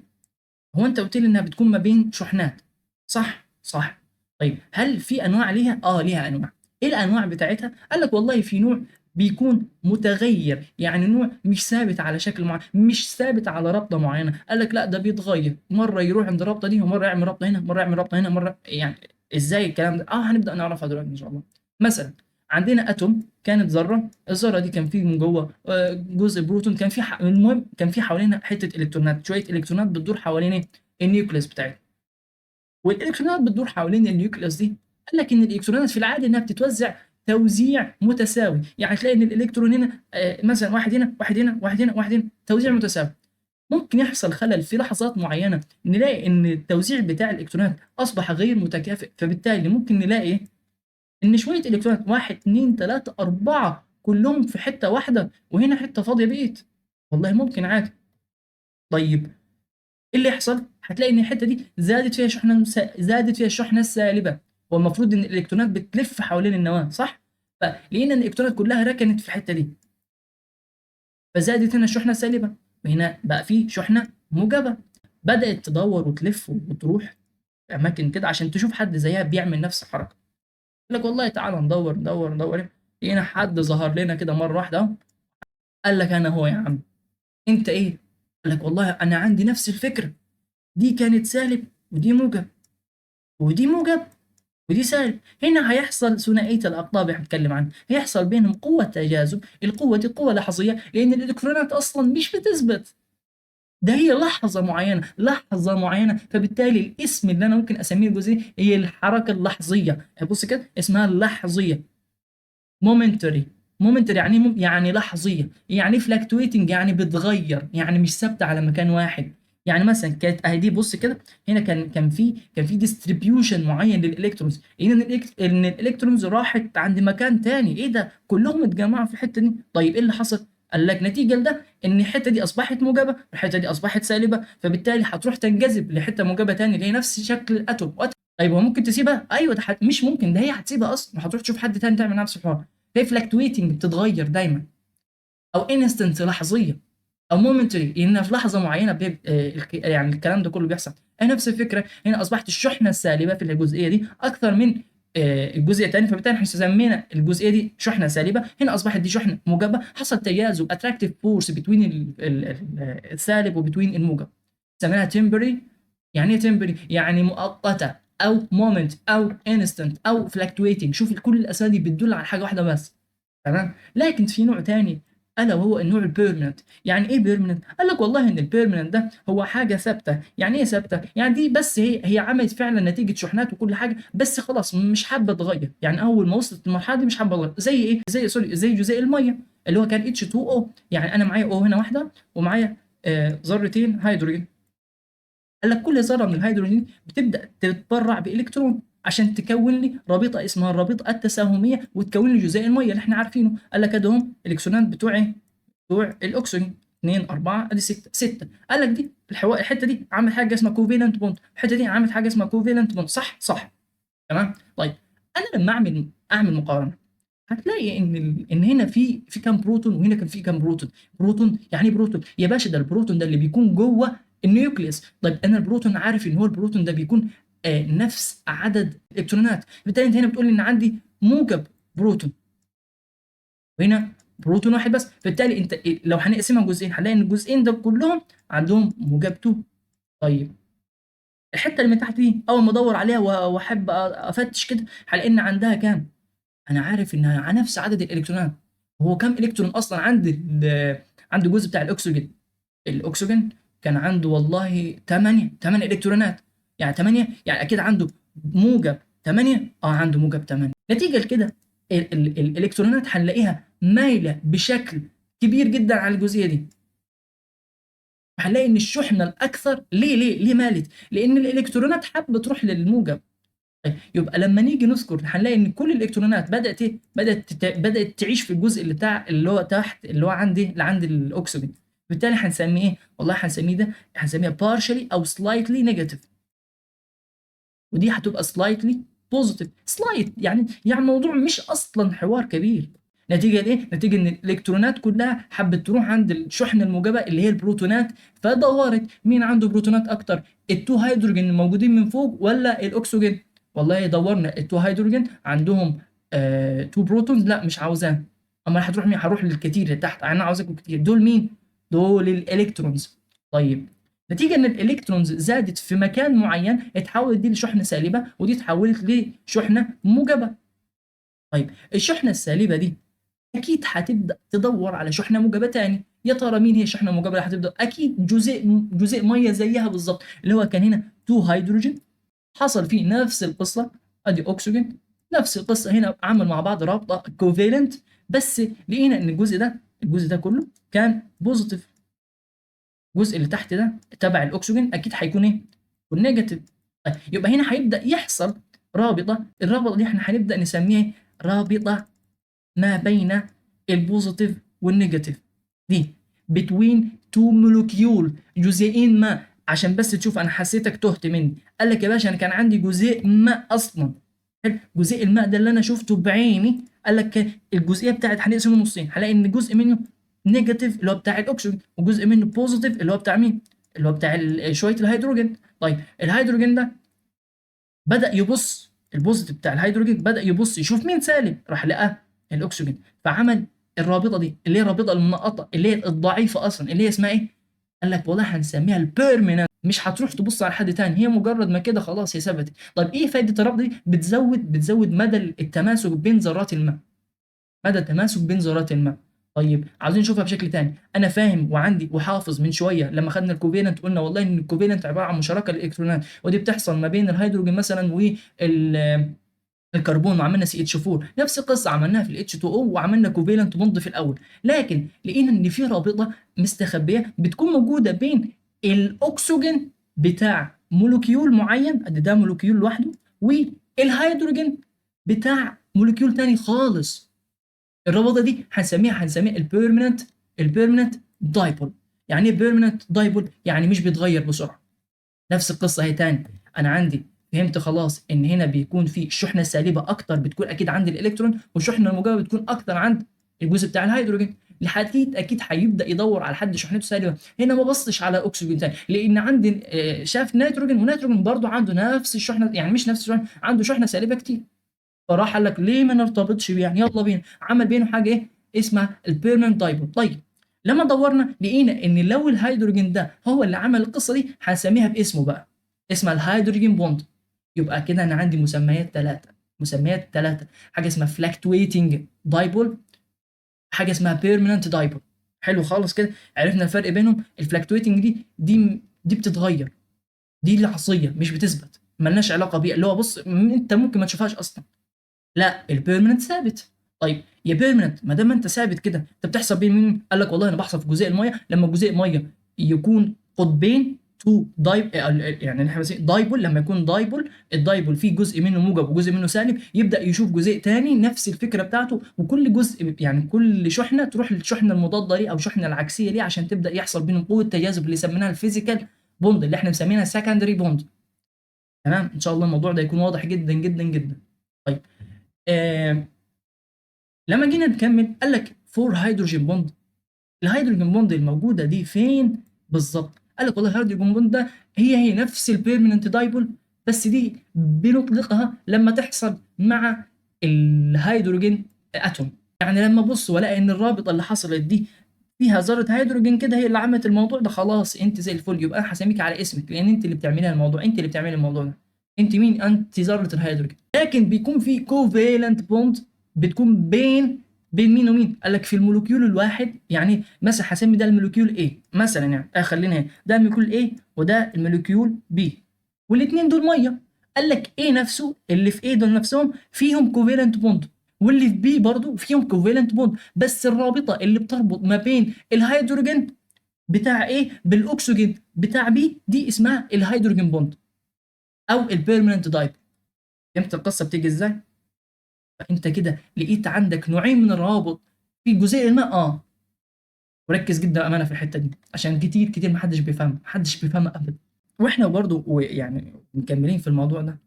هو انت قلت لي انها بتكون ما بين شحنات، صح؟ صح. طيب هل في انواع ليها؟ ليها انواع. ايه الانواع بتاعتها؟ قال لك والله في نوع بيكون متغير، يعني نوع مش ثابت على شكل معين، مش ثابت على رابطه معينه. قال لك لا، ده بيتغير، مره يروح عند الرابطه دي، ومره يعمل رابطه هنا، مره يعمل رابطه هنا، مره يعني. ازاي الكلام ده؟ هنبدا نعرفها دلوقتي ان شاء الله. مثلا عندنا اتوم كانت ذره، الذره دي كان فيه من جوه جزء بروتون، كان في المهم كان في حوالينا حته الكترونات، شويه الكترونات بتدور حوالين ايه؟ النيوكليوس بتاعتها. والالكترونات بتدور حوالين النيوكليوس دي. قال لك ان الالكترونات في العاده انها بتتوزع توزيع متساوي، يعني تلاقي ان الالكترون هنا مثلا واحد هنا واحد هنا واحد هنا واحد هنا، توزيع متساوي. ممكن يحصل خلل في لحظات معينه، نلاقي ان التوزيع بتاع الالكترونات اصبح غير متكافئ، فبالتالي ممكن نلاقي ان شويه الكترونات، واحد اتنين تلاته اربعه، كلهم في حته واحده، وهنا حته فاضيه بقيت. والله ممكن عادي. طيب ايه اللي يحصل؟ هتلاقي ان الحته دي زادت فيها الشحنه السالبه. والمفروض ان الالكترونات بتلف حوالين النواه، صح؟ فلقينا ان الالكترونات كلها ركنت في الحته دي، فزادت هنا الشحنه السالبه، وهنا بقى في شحنه موجبه. بدات تدور وتلف وتروح في اماكن كده عشان تشوف حد زيها بيعمل نفس الحركه. يقول لك والله تعالى ندور ندور ندور، لقينا حد ظهر لنا كده مره واحده اهو. قال لك انا هو يا عم. انت ايه؟ قال لك والله انا عندي نفس الفكره، دي كانت سالب ودي موجب، ودي موجب ودي سالب. هنا هيحصل ثنائيه الاقطاب اللي هنتكلم عنها، هيحصل بينهم قوه تجاذب. القوه دي قوه لحظيه، لان الالكترونات اصلا مش بتثبت، ده هي لحظه معينه لحظه معينه. فبالتالي الاسم اللي انا ممكن اسميه الجزئيه هي الحركه اللحظيه. بص كده اسمها اللحظيه، مومنتري. مومنتري يعني يعني لحظيه، يعني فلاكتويتنج، يعني بتغير، يعني مش ثابته على مكان واحد. يعني مثلا كانت اهي دي، بص كده، هنا كان في ديستريبيوشن معين للالكترونز، ان الالكترونز راحت عند مكان تاني. ايه ده؟ كلهم اتجمعوا في الحته دي. طيب ايه اللي حصل؟ قال لك نتيجه لده ان الحته دي اصبحت موجبه والحته دي اصبحت سالبه، فبالتالي هتروح تنجذب لحته موجبه تاني اللي هي نفس شكل الاتوم. طيب هو ممكن تسيبها؟ ايوه، ده مش ممكن، ده هي هتسيبها اصلا وهتروح تشوف حد تاني تعمل نفس الحوار. هي فلكتويتنج، بتتغير دايما، او انستنت لحظيه، او مومنتري ان في لحظه معينه يعني الكلام ده كله بيحصل. هي نفس الفكره، هنا اصبحت الشحنه السالبه في الجزئيه دي اكثر من الجزئيه الثانيه، فبالتالي احنا سمينا الجزئيه دي شحنه سالبه، هنا اصبحت دي شحنه موجبه. حصل تجاذب، اتراكتيف فورس بين السالب وبين الموجب، سميناها تمبري. يعني ايه تمبري؟ يعني مؤقته، او مومنت، او انستنت، او فلكتويتنج. شوف كل الاسامي دي بتدل على حاجه واحده بس، تمام. لكن في نوع تاني الا وهو النوع البيرمننت. يعني ايه بيرمننت؟ قال لك والله ان البيرمننت ده هو حاجه ثابته. يعني ايه ثابته؟ يعني دي بس هي عملت فعلا نتيجه شحنات وكل حاجه، بس خلاص مش حابه تغير. يعني اول ما وصلت المرحله دي مش حابه تغير. زي ايه؟ زي جزيء الميه اللي هو كان H2O. يعني انا معايا O هنا واحده، ومعايا ذرتين هيدروجين. قال لك كل ذره من الهيدروجين بتبدا تتبرع بالكترون عشان تكون لي رابطه اسمها الرابطه التساهميه، وتكون لي جزيء الميه اللي احنا عارفينه. قال لك ادهم الالكترونات بتوع ايه؟ بتوع الاكسجين. 2 4 ادي 6 6. قال لك دي الحته دي عامل حاجه اسمها كوفالنت بوند، الحته دي عامل حاجه اسمها كوفالنت بوند، صح صح، تمام. طيب انا لما اعمل مقارنه، هتلاقي ان هنا في كام بروتون، وهنا كان في كام بروتون. بروتون يعني إيه بروتون يا باشا؟ ده البروتون ده اللي بيكون جوه النيوكليوس. طيب انا البروتون عارف ان هو البروتون ده بيكون نفس عدد الالكترونات، بالتالي انت هنا بتقول لي ان عندي موجب بروتون، وهنا بروتون واحد بس. بالتالي انت لو هنقسمها جزئين هنلاقي ان الجزئين ده كلهم عندهم موجب 2. طيب الحته اللي من تحت دي اول ما ادور عليها واحب افتش كده، هلاقي ان عندها كام؟ انا عارف انها على نفس عدد الالكترونات. هو كام الكترون اصلا عند الجزء بتاع الاكسجين؟ الاكسجين كان عنده والله 8 الكترونات. يعني 8 يعني اكيد عنده موجب 8. عنده موجب 8. نتيجه لكده الالكترونات هنلاقيها مايله بشكل كبير جدا على الجزئيه دي. هنلاقي ان الشحنه الاكثر ليه مالت؟ لان الالكترونات حابه تروح للموجب. يبقى لما نيجي نذكر هنلاقي ان كل الالكترونات بدات ايه؟ بدات تعيش في الجزء اللي هو تحت، اللي هو عند الاكسجين. بالتالي هنسميه ايه؟ والله هنسميها partially او slightly negative، ودي هتبقى slightly بوزيتيف سلايت، يعني الموضوع مش اصلا حوار كبير. نتيجه لايه؟ نتيجه ان الالكترونات كلها حبت تروح عند الشحنه الموجبه اللي هي البروتونات، فدورت مين عنده بروتونات اكتر، التو هيدروجين الموجودين من فوق ولا الاكسجين؟ والله دورنا التو هيدروجين عندهم تو بروتونز، لا مش عاوزاه. اما هتروح مين؟ هروح للكتير اللي تحت، انا عاوزك كتير. دول مين؟ دول الالكترونز. طيب نتيجه ان الالكترونز زادت في مكان معين، اتحولت دي لشحنه سالبه ودي اتحولت لشحنه موجبه. طيب الشحنه السالبه دي اكيد هتبدا تدور على شحنه موجبه تاني. يا ترى مين هي الشحنه الموجبه اللي هتبدا؟ اكيد جزيء ميه زيها بالظبط، اللي هو كان هنا 2 هيدروجين، حصل فيه نفس القصه، ادي اكسجين، نفس القصه هنا، عمل مع بعض رابطه كوفالنت، بس لقينا ان الجزء ده كله كان بوزيتيف. الجزء اللي تحت ده تبع الاكسجين اكيد هيكون ايه؟ يكون نيجاتيف. طيب يبقى هنا هيبدا يحصل رابطه، الرابطه دي احنا هنبدا نسميها رابطه ما بين البوزيتيف والنيجاتيف، دي between two molecule، جزيئين ما. عشان بس تشوف انا حسيتك تهت مني، قال لك يا باشا انا كان عندي جزيء ماء اصلا. حلو، جزيء الماء ده اللي انا شفته بعيني، قال لك الجزئيه بتاعت هنقسمه نصين، هلاقي ان جزء منه نيجاتيف اللي هو بتاع الاكسجين، وجزء منه بوزيتيف اللي هو بتاع مين؟ اللي هو بتاع شويه الهيدروجين. طيب الهيدروجين ده بدأ يبص، البوزيتيف بتاع الهيدروجين بدأ يبص يشوف مين سالب، راح لقى الاكسجين، فعمل الرابطه دي اللي هي الرابطه المنقطه اللي هي الضعيفه اصلا، اللي هي اسمها ايه؟ قال لك والله هنسميها البيرمننت، مش هتروح تبص على حد تاني، هي مجرد ما كده خلاص هي ثبتت. طيب ايه فايده الرابطه دي؟ بتزود مدى التماسك بين ذرات الماء، مدى التماسك بين ذرات الماء. طيب عاوزين نشوفها بشكل تاني، انا فاهم وعندي وحافظ من شويه لما خدنا الكوفالنت قلنا والله ان الكوفالنت عباره عن مشاركه للالكترونات، ودي بتحصل ما بين الهيدروجين مثلا والكربون، وعملنا سي اتش 4، نفس القصه عملناها في الاتش 2 او، وعملنا كوفالنت بوند في الاول. لكن لقينا ان في رابطه مستخبيه بتكون موجوده بين الاكسجين بتاع مولكيول معين، ادي ده مولكيول لوحده، والهيدروجين بتاع مولكيول تاني خالص. الرابطه دي هنسميها البيرمننت دايبول. يعني ايه بيرمننت دايبول؟ يعني مش بيتغير بسرعه. نفس القصه هي تاني، انا عندي فهمت خلاص ان هنا بيكون في الشحنه السالبه اكتر، بتكون اكيد عند الالكترون، والشحنه الموجبه بتكون اكتر عند الجزء بتاع الهيدروجين. لحد اكيد هيبدا يدور على حد شحنته سالبه. هنا ما بصش على اكسجين تاني، لان عندي شاف نيتروجين، ونيتروجين برضه عنده نفس الشحنه، يعني مش نفس الشحنه، عنده شحنه سالبه كتير. فراح قال لك ليه ما نرتبطش بيه؟ يعني يلا بينا، عمل بينه حاجه ايه اسمها البيرمننت دايبول. طيب لما دورنا لقينا ان لو الهيدروجين ده هو اللي عمل القصه دي، هنسميها باسمه بقى، اسمها الهيدروجين بوند. يبقى كده انا عندي مسميات ثلاثه، حاجه اسمها فلاكتويتنج دايبول، حاجه اسمها بيرمننت دايبول. حلو خالص كده، عرفنا الفرق بينهم. الفلاكتويتنج دي بتتغير، دي العصيه مش بتثبت، ملناش علاقه بيها، اللي هو بص انت ممكن ما تشوفهاش اصلا. لا البيرمننت ثابت. طيب يا بيرمننت ما دام انت ثابت كده، انت بتحصل بين مين؟ قال لك والله انا بحصل في جزيء الميه، لما جزيء ميه يكون قطبين تو دايب، يعني احنا دايبول، لما يكون دايبول، الدايبول فيه جزء منه موجب وجزء منه سالب، يبدا يشوف جزيء تاني نفس الفكره بتاعته، وكل جزء يعني كل شحنه تروح للشحنه المضاده ليه او الشحنه العكسيه ليه، عشان تبدا يحصل بينهم قوه تجاذب اللي سميناها الفيزيكال بوند، اللي احنا مسمينها سكندري بوند. تمام، ان شاء الله الموضوع ده يكون واضح جدا جدا جدا. طيب لما جينا نكمل قال لك فور هيدروجين بوند، الهيدروجين بوند الموجوده دي فين بالظبط؟ قال لك والله الهيدروجين بوند ده هي نفس البيرمننت دايبول، بس دي بنطلقها لما تحصل مع الهيدروجين اتوم. يعني لما ابص والاقي ان الرابطه اللي حصلت دي فيها ذره هيدروجين كده، هي اللي عملت الموضوع ده، خلاص انت زي الفل، يبقى انا هسميك على اسمك، لان انت اللي بتعملي الموضوع، انت اللي بتعملي الموضوع ده. انت مين؟ انت ذره الهيدروجين. لكن بيكون في كوفالنت بوند بتكون بين مين ومين؟ قال لك في المولكيول الواحد، يعني مثلا هسمي ده المولكيول A مثلا، يعني خلينا هنا ده المولكيول A وده المولكيول B، والاثنين دول ميه. قال لك A نفسه، اللي في A دول نفسهم فيهم كوفالنت بوند، واللي في B برضو فيهم كوفالنت بوند، بس الرابطه اللي بتربط ما بين الهيدروجين بتاع A بالاكسجين بتاع B دي اسمها الهيدروجين بوند او البيرمننت دايب. فهمت القصه بتيجي ازاي؟ فانت كده لقيت عندك نوعين من الروابط في جزيء الماء. وركز جدا امانه في الحته دي، عشان كتير محدش بيفهمها ابدا. واحنا برضو يعني مكملين في الموضوع ده،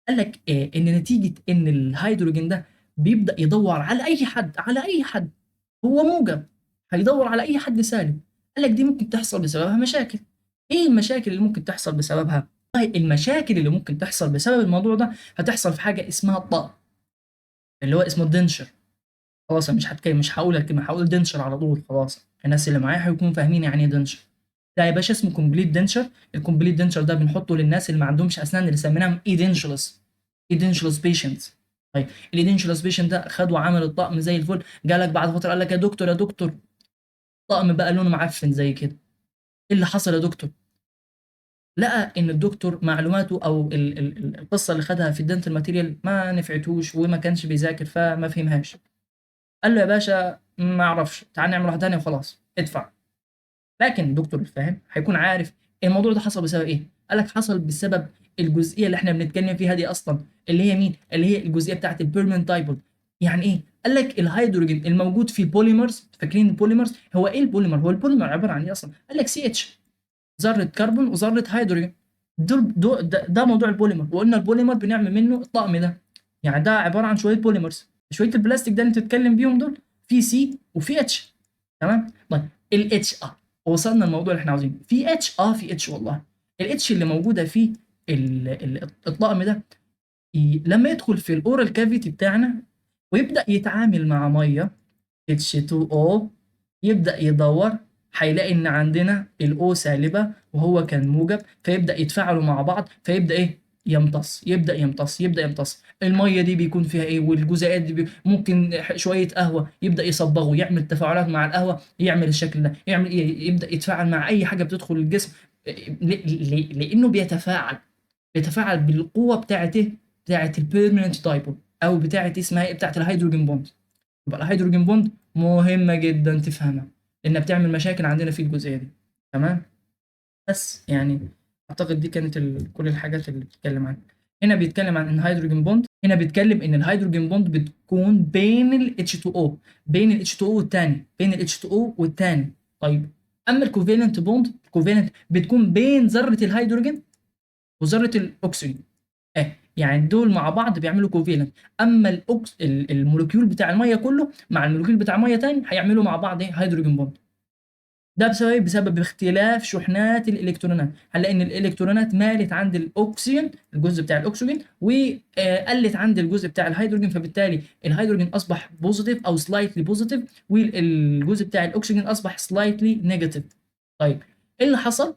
قال لك ان نتيجه ان الهيدروجين ده بيبدا يدور على اي حد، هو موجب، هيدور على اي حد سالب. قال لك دي ممكن تحصل بسببها مشاكل. ايه المشاكل اللي ممكن تحصل بسببها؟ طيب المشاكل اللي ممكن تحصل بسبب الموضوع ده هتحصل في حاجه اسمها الطقم، اللي هو اسمه الدنشر. خلاص انا مش هقول الكلمه، هقول دنشر على طول. خلاص الناس اللي معايا هيكونوا فاهمين يعني ايه دنشر. ده يا باشا اسمه كومبليت دنشر. الكومبليت دنشر ده بنحطه للناس اللي ما عندهمش اسنان، اللي سميناهم ايدنشلس بيشنتس. طيب الايدنشلس بيشنت ده خد وعمل الطقم زي الفل، جالك بعد فتره قال لك يا دكتور الطقم بقى لونه معفن زي كده. ايه اللي حصل يا دكتور؟ لقى ان الدكتور معلوماته او القصه اللي خدها في الدنتال ماتيريال ما نفعتوش وما كانش بيذاكر فما فهمهاش. قال له يا باشا ما اعرفش، تعال نعمل واحده ثانيه وخلاص ادفع. لكن الدكتور الفاهم هيكون عارف الموضوع ده حصل بسبب ايه. قال لك حصل بسبب الجزئيه اللي احنا بنتكلم فيها دي اصلا، اللي هي مين؟ اللي هي الجزئيه بتاعت البيرمننت دايبول. يعني ايه؟ قال لك الهيدروجين الموجود في البوليمرز. فاكرين البوليمرز؟ هو ايه البوليمر؟ هو البوليمر عباره عن ايه اصلا؟ قال لك سي اتش، ذره كربون وذره هيدروجين. ده موضوع البوليمر. وقلنا البوليمر بنعمل منه الطقم ده. يعني ده عباره عن شويه بوليمرز. شويه البلاستيك ده اللي انت بتتكلم بيهم دول في سي وفي اتش. تمام. طيب الاتش وصلنا الموضوع اللي احنا عاوزينه. في اتش في اتش والله. الاتش اللي موجوده في الطقم ده لما يدخل في الاورال كافيتي بتاعنا ويبدا يتعامل مع ميه H2O، يبدا يدور، هيلاقي ان عندنا الاو سالبه وهو كان موجب، فيبدا يتفاعلوا مع بعض، فيبدا ايه؟ يمتص. الميه دي بيكون فيها ايه؟ والجزيئات دي ممكن شويه قهوه يبدا يصبغوا، يعمل تفاعلات مع القهوه، يعمل الشكل ده، يعمل ايه؟ يبدا يتفاعل مع اي حاجه بتدخل الجسم. لانه بيتفاعل بالقوه بتاعت ايه؟ بتاعت البيرمننت دايبول، او بتاعت اسمها ايه؟ بتاعت الهيدروجين بوند. يبقى الهيدروجين بوند مهمه جدا تفهمها، لانها بتعمل مشاكل عندنا في الجزئيه دي. تمام. بس يعني اعتقد دي كانت كل الحاجات اللي بتتكلم عنها. هنا بيتكلم عن الهيدروجين بوند. هنا بيتكلم ان الهيدروجين بوند بتكون بين ال H2O، بين ال H2O والتاني، بين ال H2O والتاني. طيب اما الكوفالنت بوند، الكوفالنت بتكون بين ذره الهيدروجين وذره الاكسجين. يعني دول مع بعض بيعملوا كوفالنت. اما المولكيول بتاع الميه كله مع المولكيول بتاع ميه تاني هيعملوا مع بعض ايه؟ هيدروجين بوند. ده بسبب اختلاف شحنات الالكترونات. هنلاقي ان الالكترونات مالت عند الاكسجين، الجزء بتاع الاكسجين، وقلت عند الجزء بتاع الهيدروجين، فبالتالي الهيدروجين اصبح بوزيتيف او سلايتلي بوزيتيف، والجزء بتاع الاكسجين اصبح سلايتلي نيجاتيف. طيب ايه اللي حصل؟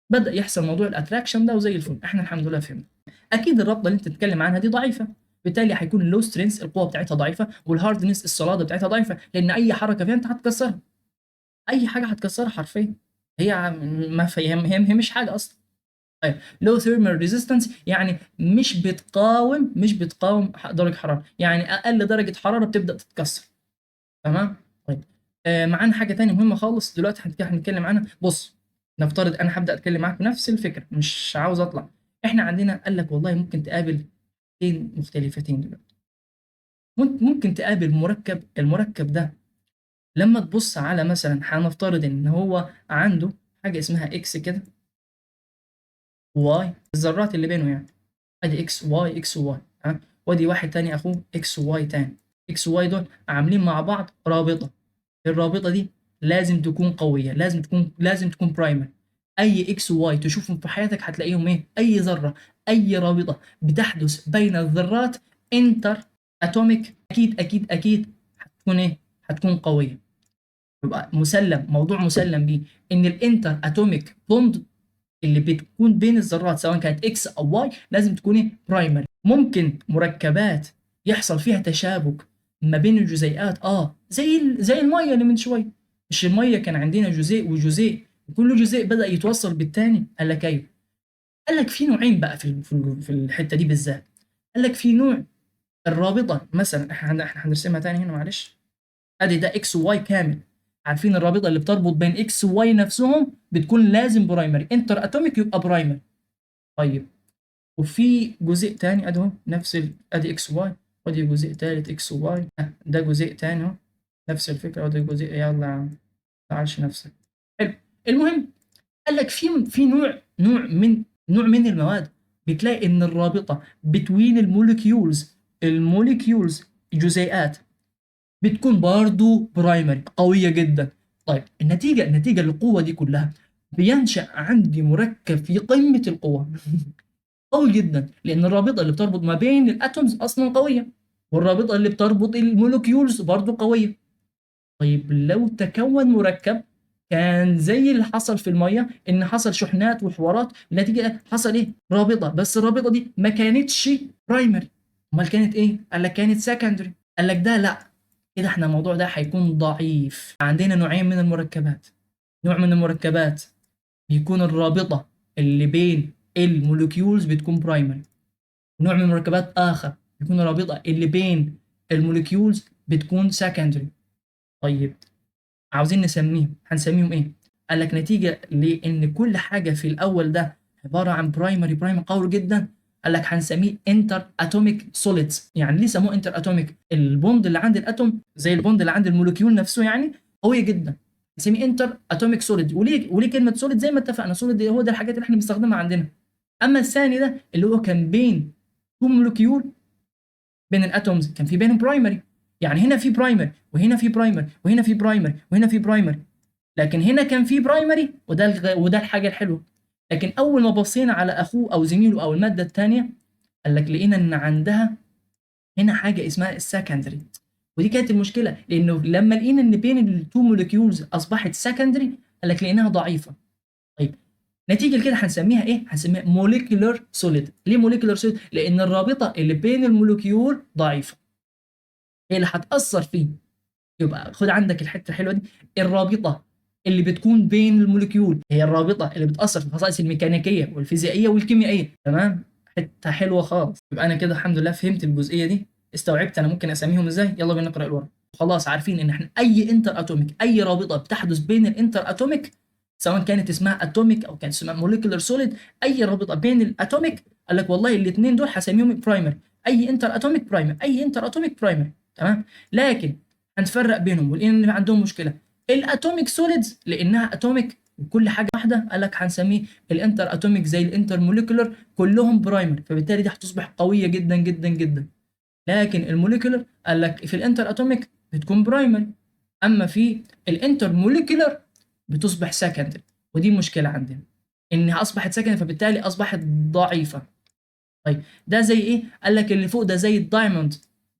بدأ يحصل موضوع الاتراكشن ده وزي الفل. احنا الحمد لله فهمنا. اكيد الرابطه اللي انت بتتكلم عنها دي ضعيفه، بالتالي هيكون اللو سترينث القوه بتاعتها ضعيفه، والهاردنس الصلاده بتاعتها ضعيفه، لان اي حركه فيها انت هتكسرها. اي حاجه هتكسرها حرفيا. هي ما فهم هي مش حاجه اصلا. طيب لو ثيرمال ريزيستنس يعني مش بتقاوم درجه حراره، يعني اقل درجه حراره بتبدا تتكسر. تمام. طيب معانا حاجه تانية مهمه خالص دلوقتي هنتكلم عنها. بص، نفترض انا هبدا اتكلم معاك بنفس الفكره، مش عاوز اطلع. احنا عندنا قال لك والله ممكن تقابل حاجتين مختلفتين دلوقتي. ممكن تقابل المركب ده لما تبص على مثلا، هنفترض ان هو عنده حاجه اسمها اكس كده، واي، الذرات اللي بينه يعني. ادي اكس واي اكس واي. تمام. وادي واحد تاني اخوه اكس واي تاني. اكس واي دول عاملين مع بعض رابطه. الرابطه دي لازم تكون قويه، لازم تكون برايمر. اي اكس واي تشوفهم في حياتك هتلاقيهم ايه؟ اي ذره، اي رابطه بتحدث بين الذرات انتر اتوميك، اكيد هتكون ايه؟ هتكون قويه. يبقى موضوع مسلم بيه ان الانتر اتوميك بوند اللي بتكون بين الذرات سواء كانت اكس او واي لازم تكون ايه؟ برايمري. ممكن مركبات يحصل فيها تشابك ما بين الجزيئات، زي الميه اللي من شويه. مش الميه كان عندنا جزيء وجزيء، وكل جزيء بدأ يتوصل بالتاني؟ قال لك ايوه. قال لك في نوعين بقى في الحته دي بالذات. قال لك في نوع الرابطه مثلا، احنا هنرسمها تاني هنا معلش. ادي ده اكس وواي كامل. عارفين الرابطه اللي بتربط بين اكس وواي نفسهم بتكون لازم برايمري، انتر اتوميك يبقى برايمري. طيب وفي جزء تاني ادي اهو نفس ادي اكس واي، ودي جزء تالت اكس واي، ده جزء تاني اهو نفس الفكره، ودي جزء. يلا يا عم تعالش نفسك. حلو. المهم قال لك في نوع من المواد بتلاقي ان الرابطه بتوين الموليكيولز الجزيئات بتكون برضو برايمري قويه جدا. طيب النتيجه للقوه دي كلها بينشأ عندي مركب في قمه القوه قوي جدا، لان الرابطه اللي بتربط ما بين الاتومز اصلا قويه، والرابطه اللي بتربط الموليكيولز برضو قويه. طيب لو تكون مركب كان زي اللي حصل في الميه، ان حصل شحنات وحوارات، النتيجه حصل ايه؟ رابطه، بس الرابطه دي ما كانتش برايمري، امال كانت ايه؟ قال لك كانت سكندري. قال لك ده لا، كده احنا الموضوع ده هيكون ضعيف. عندنا نوعين من المركبات، نوع من المركبات بيكون الرابطه اللي بين الموليكيولز بتكون برايمري، نوع من المركبات اخر بيكون الرابطه اللي بين الموليكيولز بتكون سكندري. طيب عاوزين نسميهم، هنسميهم ايه؟ قال لك نتيجه لان كل حاجه في الاول ده عباره عن برايمري قوي جدا، قال لك هنسميه انتر اتوميك سوليدز. يعني ليه سموه انتر اتوميك؟ البوند اللي عند الاتوم زي البوند اللي عند الموليكيول نفسه، يعني قويه جدا، نسميه انتر اتوميك سوليد. وليه كلمه سوليد؟ زي ما اتفقنا سوليد هو ده الحاجات اللي احنا بنستخدمها عندنا. اما الثاني ده اللي هو كان بين تو موليكيول، بين الاتومز كان في بينهم برايمري، يعني هنا في برايمر وهنا في برايمر وهنا في برايمر وهنا في برايمر، لكن هنا كان في برايمري وده الحاجه الحلوه. لكن اول ما بصينا على اخوه او زميله او الماده الثانيه، قال لك لقينا ان عندها هنا حاجه اسمها السكندري، ودي كانت المشكله، لانه لما لقينا ان بين التو موليكيولز اصبحت سكندري قال لك لقيناها ضعيفه. طيب نتيجه لكده هنسميها ايه؟ هنسميها موليكولر سوليد. ليه موليكولر سوليد؟ لان الرابطه اللي بين الموليكيول ضعيفه، هي اللي هتاثر فيه. يبقى خد عندك الحته الحلوه دي، الرابطه اللي بتكون بين الموليكيول هي الرابطه اللي بتاثر في الخصائص الميكانيكيه والفيزيائيه والكيميائيه. تمام، حته حلوه خالص. يبقى انا كده الحمد لله فهمت الجزئيه دي، استوعبت انا ممكن اسميهم ازاي. يلا بينا نقرا الورق. خلاص عارفين ان احنا اي انتر اتوميك، اي رابطه بتحدث بين الانتر اتوميك، سواء كانت اسمها اتوميك او كانت اسمها موليكولر سوليد، اي رابطه بين الاتوميك قال لك والله الاثنين دول هسميهم برايمر، اي انتر اتوميك برايمر، اي انتر اتوميك برايمر. تمام، لكن هنفرق بينهم ولان عندهم مشكله. الاتوميك سوليدز لانها اتوميك وكل حاجه واحده، قال لك هنسميه الانتر اتوميك زي الانتر موليكولر كلهم برايمر، فبالتالي دي هتصبح قويه جدا جدا جدا. لكن الموليكولر قال لك في الانتر اتوميك بتكون برايمري، اما في الانتر موليكولر بتصبح سكندري، ودي مشكله عندنا انها اصبحت سكندري فبالتالي اصبحت ضعيفه. طيب ده زي ايه؟ قال لك اللي فوق ده زي الدايموند.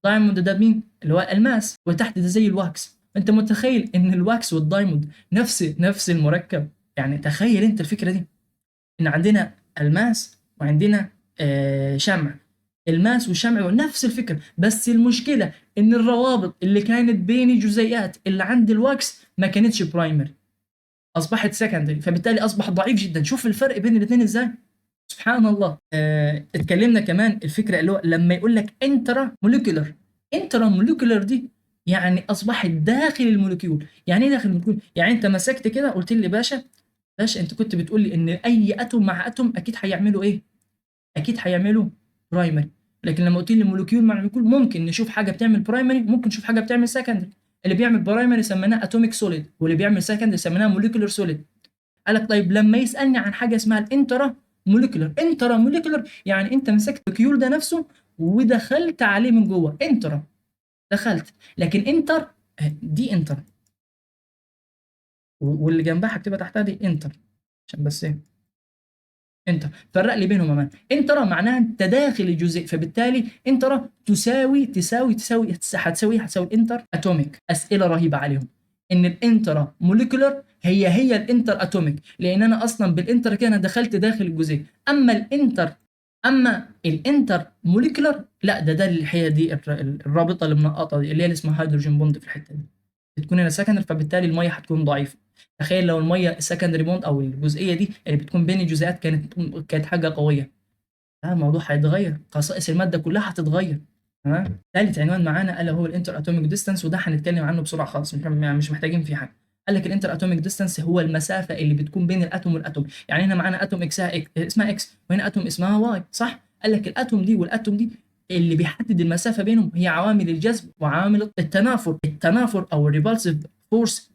الدايموند ده مين؟ اللي هو الماس، وتحت ده زي الواكس. انت متخيل ان الواكس والدايموند نفس المركب؟ يعني تخيل انت الفكره دي، ان عندنا الماس وعندنا شمع، الماس والشمع نفس الفكره، بس المشكله ان الروابط اللي كانت بين الجزيئات اللي عند الواكس ما كانتش برايمري، اصبحت سكندري، فبالتالي اصبح ضعيف جدا. شوف الفرق بين الاثنين ازاي، سبحان الله. اتكلمنا كمان الفكره اللي هو لما يقول لك انترا موليكولر دي يعني اصبحت داخل الموليكيول. يعني ايه داخل الموليكيول؟ يعني انت مسكت كده قلت لي باشا انت كنت بتقول لي ان اي اتوم مع اتوم اكيد هيعملوا ايه؟ اكيد هيعملوا برايمري. لكن لما قلت لي موليكيول مع موليكيول ممكن نشوف حاجه بتعمل برايمري، ممكن نشوف حاجه بتعمل سكندري. اللي بيعمل برايمري سميناه اتوميك سوليد، واللي بيعمل سكندري سميناه موليكولر سوليد. قال لك طيب لما يسالني عن حاجه اسمها الانترا موليكولر يعني انت مسكت الكيول ده نفسه ودخلت عليه من جوه، انترا دخلت. لكن انتر دي انتر، واللي جنبها هتبقى تحتها دي انتر، عشان بس ايه انتر فرق لي بينهم. امان انترا معناها تداخل الجزيء، فبالتالي انترا هتساوي الانتر اتوميك. اسئله رهيبه عليهم ان الانترا موليكولر هي الانتر اتوميك، لان انا اصلا بالانتر كده انا دخلت داخل الجزيء. اما الانتر موليكولر لا، ده اللي هي دي الرابطه اللي منقطه دي اللي هي اسمها هيدروجين بوند في الحته دي، بتكون هنا سكندري، فبالتالي الميه هتكون ضعيفه. تخيل لو الميه السكندري بوند او الجزئيه دي اللي بتكون بين الجزيئات كانت حاجه قويه، الموضوع هيتغير، خصائص الماده كلها هتتغير. تمام. ثالث عنوان معانا الا هو الانتر اتوميك ديستانس، وده هنتكلم عنه بسرعه خالص، مش محتاجين فيه حاجه. قال لك الانتر اتوميك ديستانس هو المسافه اللي بتكون بين الاتوم والاتوم. يعني هنا معانا اتوم اسمها اكس، وهنا اتوم اسمها واي، صح؟ قال لك الاتوم دي والاتوم دي اللي بيحدد المسافه بينهم هي عوامل الجذب وعوامل التنافر او الريبالسيف فورس.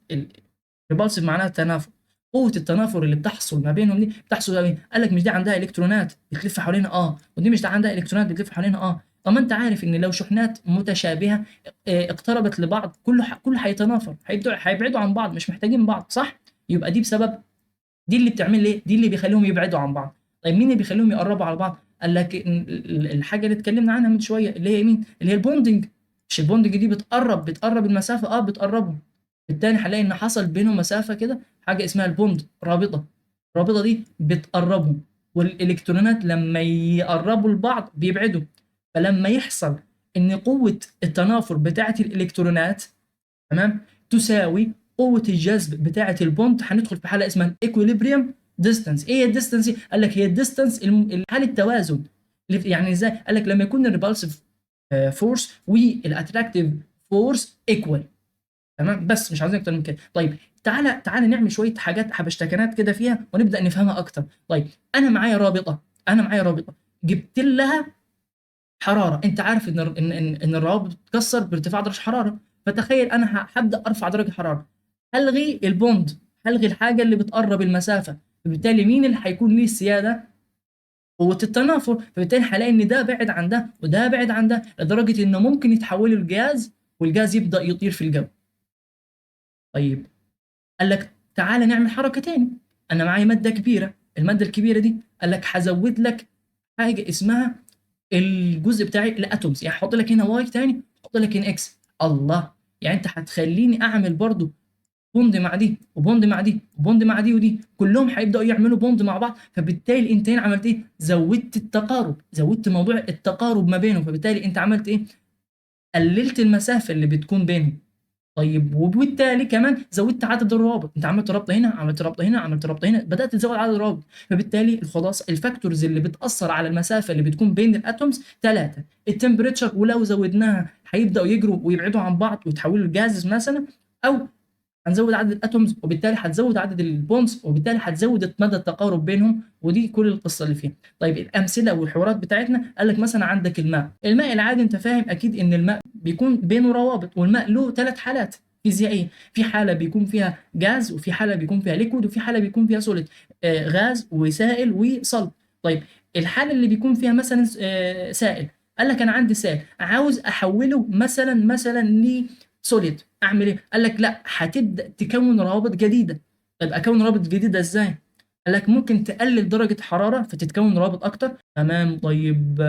الريبالسيف معناها التنافر، قوه التنافر اللي بتحصل ما بينهم دي بتحصل ايه؟ قال لك مش دي عندها الكترونات بتلف حوالينا، ودي مش عندها الكترونات بتلف حوالينا. طب ما انت عارف ان لو شحنات متشابهه اقتربت لبعض كله هيتنافر، هيبعدوا عن بعض، مش محتاجين بعض، صح؟ يبقى دي بسبب، دي اللي بتعمل ايه؟ دي اللي بيخليهم يبعدوا عن بعض. طيب مين اللي بيخليهم يقربوا على بعض؟ قال لك الحاجه اللي اتكلمنا عنها من شويه اللي هي مين؟ اللي هي البوندنج. مش البوندنج دي بتقرب المسافه؟ بتقربهم. بالتالي هنلاقي ان حصل بينهم مسافه كده، حاجه اسمها البوند، رابطه. الرابطه دي بتقربهم، والالكترونات لما يقربوا لبعض بيبعدوا. فلما يحصل ان قوه التنافر بتاعه الالكترونات، تمام، تساوي قوه الجذب بتاعه البوند، هندخل في حاله اسمها الايكوليبريم ديستانس. ايه هي الديستانس؟ قال لك هي الديستانس، حاله التوازن. يعني ازاي؟ قال لك لما يكون الريبالسيف فورس والاتراكتيف فورس ايكوال. تمام، بس مش عايزين اكتر من كده. طيب تعالى نعمل شويه حاجات حبشتكنات كده فيها ونبدا نفهمها اكتر. طيب انا معايا رابطه جبت لها حراره. انت عارف ان الروابط بتتكسر بارتفاع درجه حراره. فتخيل انا هبدا ارفع درجه حراره، هلغي البوند، هلغي الحاجه اللي بتقرب المسافه. فبالتالي مين اللي هيكون ليه السياده؟ قوه التنافر. فبالتالي هلاقي ان ده بعد عن ده وده بعد عن ده لدرجه انه ممكن يتحولوا لجاز، والجاز يبدا يطير في الجو. طيب قال لك تعالى نعمل حركه تاني. انا معايا ماده كبيره، الماده الكبيره دي قال لك هزود لك حاجه اسمها الجزء بتاعي الاتومز. يعني احط لك هنا واي تاني، احط لك هنا اكس. الله، يعني انت هتخليني اعمل برضو بوند مع دي وبوند مع دي وبوند مع دي، ودي كلهم هيبداوا يعملوا بوند مع بعض. فبالتالي انت هنا عملت ايه؟ زودت التقارب، زودت موضوع التقارب ما بينهم. فبالتالي انت عملت ايه؟ قللت المسافه اللي بتكون بينهم. طيب وبالتالي كمان زودت عدد الروابط. انت عملت رابطه هنا، عملت رابطه هنا، عملت رابطه هنا، بدات تزود عدد الروابط. فبالتالي خلاص الفاكتورز اللي بتاثر على المسافه اللي بتكون بين الاتومز ثلاثه. التمبريتشر، ولو زودناها هيبداوا يجروا ويبعدوا عن بعض ويتحولوا لجازز مثلا، او هنزود عدد الاتومز وبالتالي هتزود عدد البونز وبالتالي هتزود مدى التقارب بينهم. ودي كل القصه اللي فيها. طيب الامثله والحوارات بتاعتنا، قال لك مثلا عندك الماء العادي. انت فاهم اكيد ان الماء بيكون بينه روابط، والماء له ثلاث حالات فيزيائيه. في حاله بيكون فيها جاز، وفي حاله بيكون فيها ليكويد، وفي حاله بيكون فيها سوليد، غاز وسائل وصلب. طيب الحاله اللي بيكون فيها مثلا سائل، قال لك انا عندي سائل عاوز احوله مثلا لسوليد، اعمل ايه؟ قال لك لا، هتبدا تكون روابط جديده. طيب اكون روابط جديده ازاي؟ قال لك ممكن تقلل درجه حراره فتتكون روابط اكتر. تمام، طيب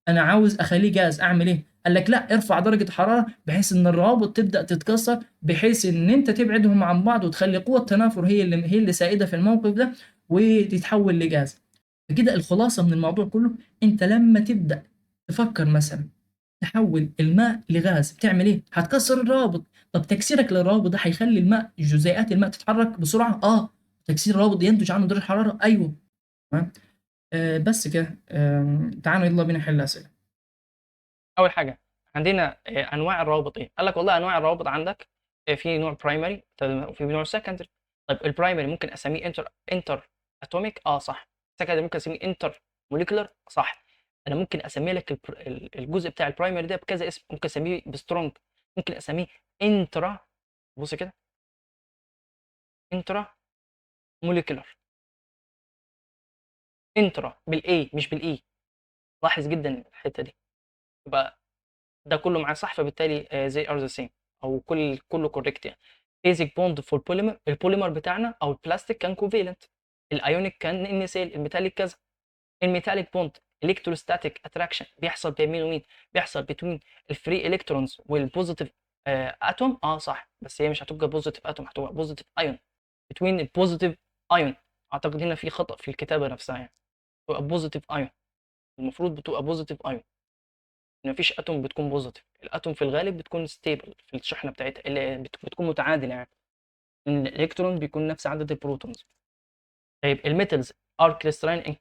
انا عاوز اخليه جاز، اعمل ايه؟ قال لك لا، ارفع درجه حراره بحيث ان الروابط تبدا تتكسر، بحيث ان انت تبعدهم عن بعض وتخلي قوه التنافر هي اللي سائده في الموقف ده، وتتحول لجاز. فكده الخلاصه من الموضوع كله، انت لما تبدا تفكر مثلا تحول الماء لغاز بتعمل ايه؟ هتكسر الروابط. طب تكسيرك للروابط ده هيخلي جزيئات الماء تتحرك بسرعه. تكسير الروابط ينتج عنه درجه حراره. ايوه، تمام. بس كده. تعالوا يلا بينا نحل اسئله. اول حاجه عندنا انواع الروابط ايه؟ قال لك والله انواع الروابط عندك في نوع برايمري وفي نوع سكندري. طيب البرايمري ممكن اسميه انتر اتوميك، صح. سكندري ممكن اسميه انتر موليكولر، صح. انا ممكن اسمي لك الجزء بتاع البرايمري ده بكذا اسم. ممكن اسميه بسترونج، ممكن اسميه انترا، بص كده، انترا موليكولر. انترا بالاي مش بالاي، لاحظ جدا الحته دي. يبقى ده كله معاه صح، فبالتالي they are the same، او كله كوريكت يعني. basic bond for polymer، البوليمر بتاعنا او البلاستيك كان كوفيلنت، الايونيك كان ان سيل، الميتاليك كذا. الميتاليك بوند الكتروستاتيك اتراكشن بيحصل بين مين ومين؟ بيحصل بين الفري الكترونز والبوزيتيف اتوم، صح. بس هي مش هتبقى بوزيتيف اتوم، هتبقى بوزيتيف ايون. بين البوزيتيف ايون، اعتقد هنا في خطأ في الكتابه نفسها يعني. تبقى بوزيتيف ايون، المفروض بتبقى بوزيتيف ايون. مفيش اتوم بتكون بوزيتيف، الاتوم في الغالب بتكون ستيبل في الشحنه بتاعتها، اللي بتكون متعادله يعني. ان الالكترون بيكون نفس عدد البروتونز. طيب الميتالز ار كريستالين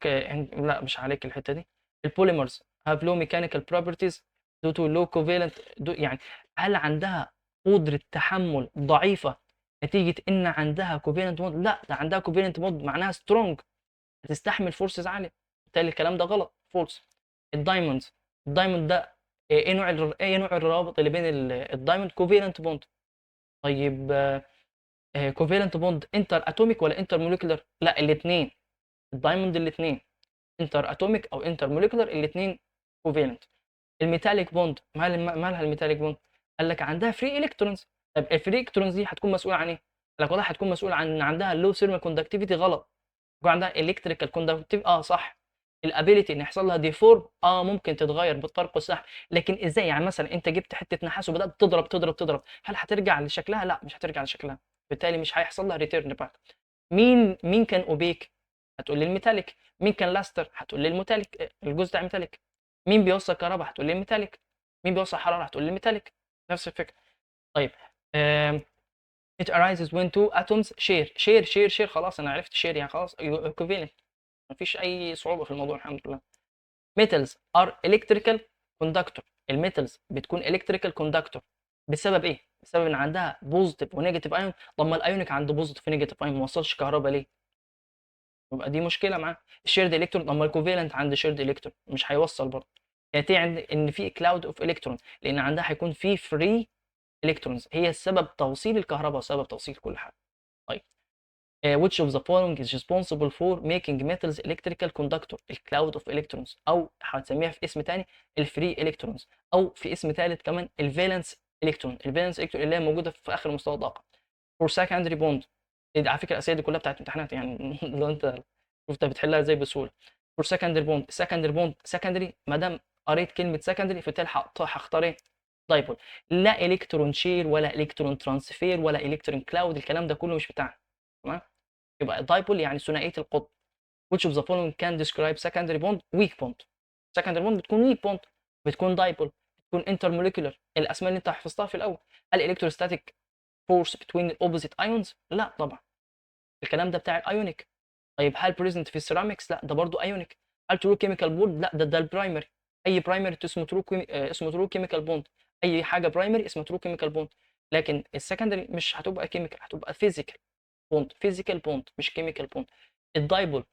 لا مش عليك الحته دي. البوليمرز هاف لو ميكانيكال بروبرتيز دو تو لو كوفالنت، يعني هل عندها قدره تحمل ضعيفه نتيجه ان عندها كوفالنت مود؟ لا، ده عندها كوفالنت مود معناها سترونج، هتستحمل فورسز عاليه. بالتالي الكلام ده غلط، فولس. الدايموند ده ايه نوع الروابط اللي بين الدايموند؟ كوفالنت بوند. طيب كوفالنت بوند انتر اتوميك ولا انتر موليكولر؟ لا الاثنين، الدايموند الاثنين انتر اتوميك او انتر موليكولر، الاثنين كوفالنت. الميتاليك بوند مالها الميتاليك بوند؟ قال لك عندها فري الكترونز. طب الفري الكترونز دي هتكون مسؤوله عن ايه؟ قال لك والله هتكون مسؤوله عن ان عندها لو ثيرمال كوندكتيفيتي، غلط. يكون عندها الكتريكال كوندكتيفيتي، صح. الابيليتي ان يحصل لها ديفورم، ممكن تتغير بالطرق والسحب. لكن ازاي؟ يعني مثلا انت جبت حته نحاس وبدات تضرب تضرب تضرب، هل هترجع لشكلها؟ لا مش هترجع لشكلها، بالتالي مش هيحصل لها ريتيرن باك. مين كان اوبيك؟ هتقول لي الميتاليك. مين كان لاستر؟ هتقول لي الميتاليك، الجزء بتاع الميتاليك. مين بيوصل كهرباء؟ هتقول لي الميتاليك. مين بيوصل حراره؟ هتقول لي الميتاليك. نفس الفكره. طيب it arises when two atoms share. خلاص انا عرفت share يعني خلاص equivalent، مفيش اي صعوبه في الموضوع الحمد لله. metals are electrical conductor. الميتالز بتكون electrical conductor بسبب ايه؟ بسبب ان عندها بوزيتيف ونيجاتيف ايون. طب ما الايونيك عنده بوزيتيف ونيجاتيف ايون ما وصلش كهرباء ليه؟ يبقى دي مشكله معاه. الشيرد الكترون، اما الكوفالنت عند شيرد الكترون مش هيوصل برضه. يعني عند ان في كلاود اوف الكترون، لان عندها هيكون في فري الكترونز، هي السبب توصيل الكهرباء وسبب توصيل كل حاجه. طيب which of the following is responsible for making metals electrical conductor؟ الكلاود اوف الكترونز، او هتسميها في اسم تاني الفري الكترونز، او في اسم ثالث كمان الفالنس الكترون. الفالنس الكترون اللي هي موجوده في اخر مستوى الطاقه. for secondary bond، على فكره الاسئله دي كلها بتاعت امتحانات يعني لو انت شفت بتحلها ازاي بسهوله. for secondary bond، secondary ما دام قريت كلمه secondary فبالتالي هختار ايه؟ دايبول. لا الكترون شير ولا الكترون ترانسفير ولا الكترون كلاود، الكلام ده كله مش بتاعنا. تمام؟ يبقى دايبول يعني ثنائيه القطب. which of the following can describe secondary bond weak bond؟ secondary bond بتكون weak bond، بتكون دايبول، بتكون intermolecular. الاسماء اللي انت حفظتها في الاول. هل electrostatic force between opposite ions؟ لا طبعا، الكلام ده بتاع الايونيك. طيب هل بريزنت في السيراميكس؟ لا ده برضو ايونيك. هل ترو كيميكال بوند؟ لا ده البرايمري. اي برايمري اسمه ترو كيميكال بوند. اي حاجه برايمري اسمها ترو كيميكال بوند. لكن السكندري مش هتبقى كيميكال، هتبقى فيزيكال بوند. فيزيكال بوند مش كيميكال بوند. الدايبول،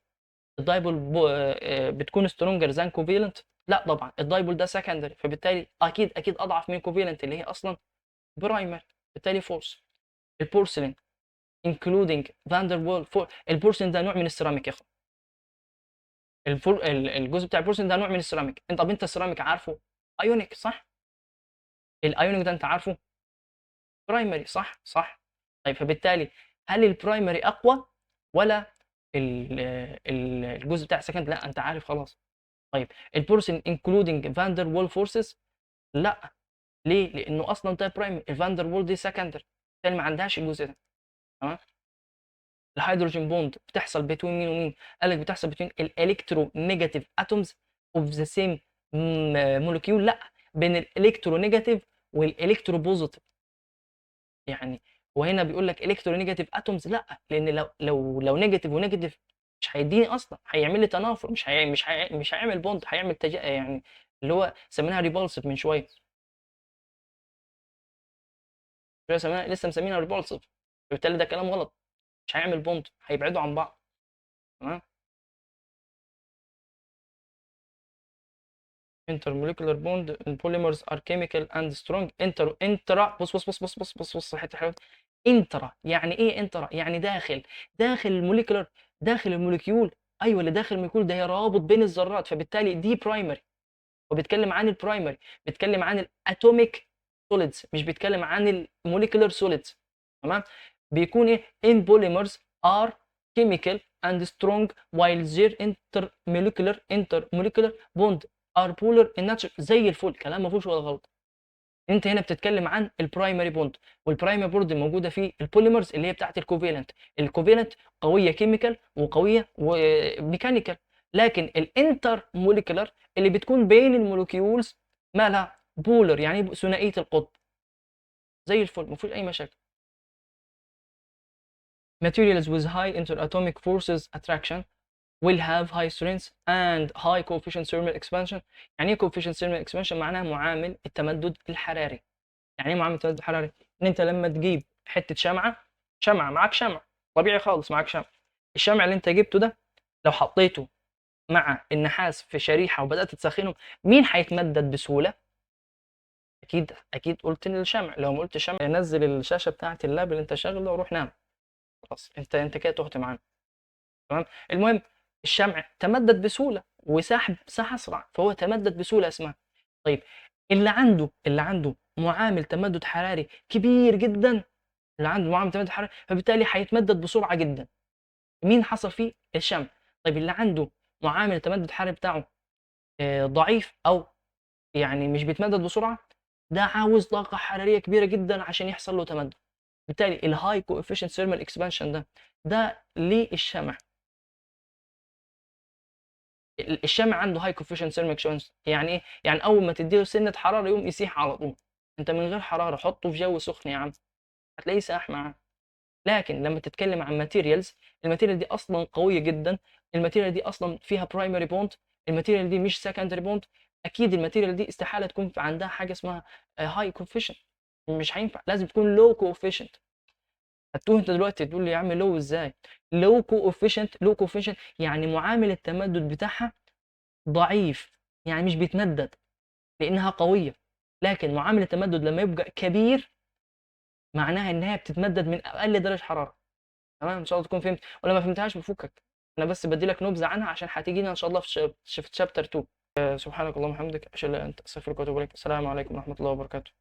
بتكون سترونجر ذان كوفيلنت؟ لا طبعا، الدايبول ده سكندري، فبالتالي اكيد اضعف من كوفيلنت اللي هي اصلا برايمر، بالتالي فورس. البورسلين including فاندر وول البورسلين ده نوع من السيراميك يا اخو. الجزء بتاع البورسلين ده نوع من السيراميك. طب انت السيراميك عارفه ايونيك صح؟ الايونيك ده انت عارفه برايمري صح. طيب فبالتالي هل البرايمري اقوى ولا الجزء بتاع السكند؟ لا انت عارف خلاص. طيب البورسلين including فاندر وول فورسز؟ لا. ليه؟ لانه اصلا ده برايمري، الفاندر وول دي سكندري، بالتالي ما عندهاش الجزء ده. تمام؟ الهيدروجين بوند بتحصل بين مين ومين؟ قال لك بتحصل بين الالكترو نيجاتيف اتومز اوف ذا سيم مولكيول. لا، بين الالكترو نيجاتيف والالكترو بوزيتيف. يعني وهنا بيقول لك الكترو نيجاتيف اتومز، لا لان لو نيجاتيف ونيجاتيف مش هيديني اصلا، هيعمل لي تنافر، مش هيعمل بوند، هيعمل يعني اللي هو سميناها ريبولسيف من شويه. لسه مسمينها ريبولسيف، فبالتالي ده كلام غلط، مش هيعمل بوند، هيبعدوا عن بعض. تمام؟ intermolecular bond in polymers are chemical and strong. انترا بص الحته حلوه. انترا يعني ايه؟ انترا يعني داخل الموليكولر، داخل الموليكيول. ايوه اللي داخل الموليكيول ده هي روابط بين الذرات، فبالتالي دي برايمري. وبيتكلم عن البرايمري، بيتكلم عن الاتوميك سوليدز، مش بيتكلم عن الموليكولر سوليدز. تمام؟ بيكون ايه؟ in polymers are chemical and strong while their intermolecular bond are polar in nature. زي الفل، كلام ما فيهوش ولا غلط. انت هنا بتتكلم عن البرايمري بوند، والبرايمري بوند موجوده في البوليمرز اللي هي بتاعت الكوفالنت. الكوفالنت قويه كيميكال وقويه وميكانيكال، لكن الانتر موليكولر اللي بتكون بين المولكيولز مالها بولر، يعني ثنائيه القطب. زي الفل، ما فيهوش اي مشاكل. materials with high interatomic forces attraction will have high strength and high coefficient thermal expansion. يعني ايه coefficient thermal expansion؟ معناها معامل التمدد الحراري. يعني ايه معامل التمدد الحراري؟ ان انت لما تجيب حته شمعه معاك شمع طبيعي خالص، معاك الشمع اللي انت جبته ده لو حطيته مع النحاس في شريحه وبدات تسخنه، مين هيتمدد بسهوله؟ اكيد قلت الشمع. لو ما قلت الشمع نزل الشاشه بتاعه اللاب اللي انت شاغله وروح نام. خلاص انت كده تهت معانا. تمام. المهم الشمع تمدد بسهوله وساح اسرع، فهو تمدد بسهوله اسمها. طيب اللي عنده معامل تمدد حراري كبير جدا، اللي عنده معامل تمدد حراري فبالتالي هيتمدد بسرعه جدا. مين حصل فيه؟ الشمع. طيب اللي عنده معامل التمدد الحراري بتاعه ضعيف او يعني مش بيتمدد بسرعه، ده عاوز طاقه حراريه كبيره جدا عشان يحصل له تمدد. بالتالي الهاي كوفيشنت ثيرمال اكسبانشن ده للشمع. الشمع عنده هاي كوفيشنت ثيرمال اكسبانشن يعني ايه؟ يعني اول ما تديله سنه حراره يقوم يسيح على طول. انت من غير حراره حطه في جو سخن يا عم هتلاقيه ساح معاه. لكن لما تتكلم عن ماتيريالز، الماتيريال دي اصلا قويه جدا، الماتيريال دي اصلا فيها برايمري بوند، الماتيريال دي مش سكندري بوند. اكيد الماتيريال دي استحاله تكون في عندها حاجه اسمها هاي كوفيشنت، مش هينفع، لازم تكون لو كوفيشنت. هتقول انت دلوقتي تقول لي يا عم لو ازاي؟ لو كوفيشنت يعني معامل التمدد بتاعها ضعيف، يعني مش بيتمدد لانها قويه. لكن معامل التمدد لما يبقى كبير معناها انها بتتمدد من اقل درجه حراره. تمام. ان شاء الله تكون فهمت، ولا ما فهمتهاش بفكك، انا بس بدي لك نبذه عنها عشان هتيجينا ان شاء الله في شابتر 2. سبحانك اللهم وبحمدك اشهد ان لا اله الا انت استغفرك واتوب اليك. السلام عليكم ورحمه الله وبركاته.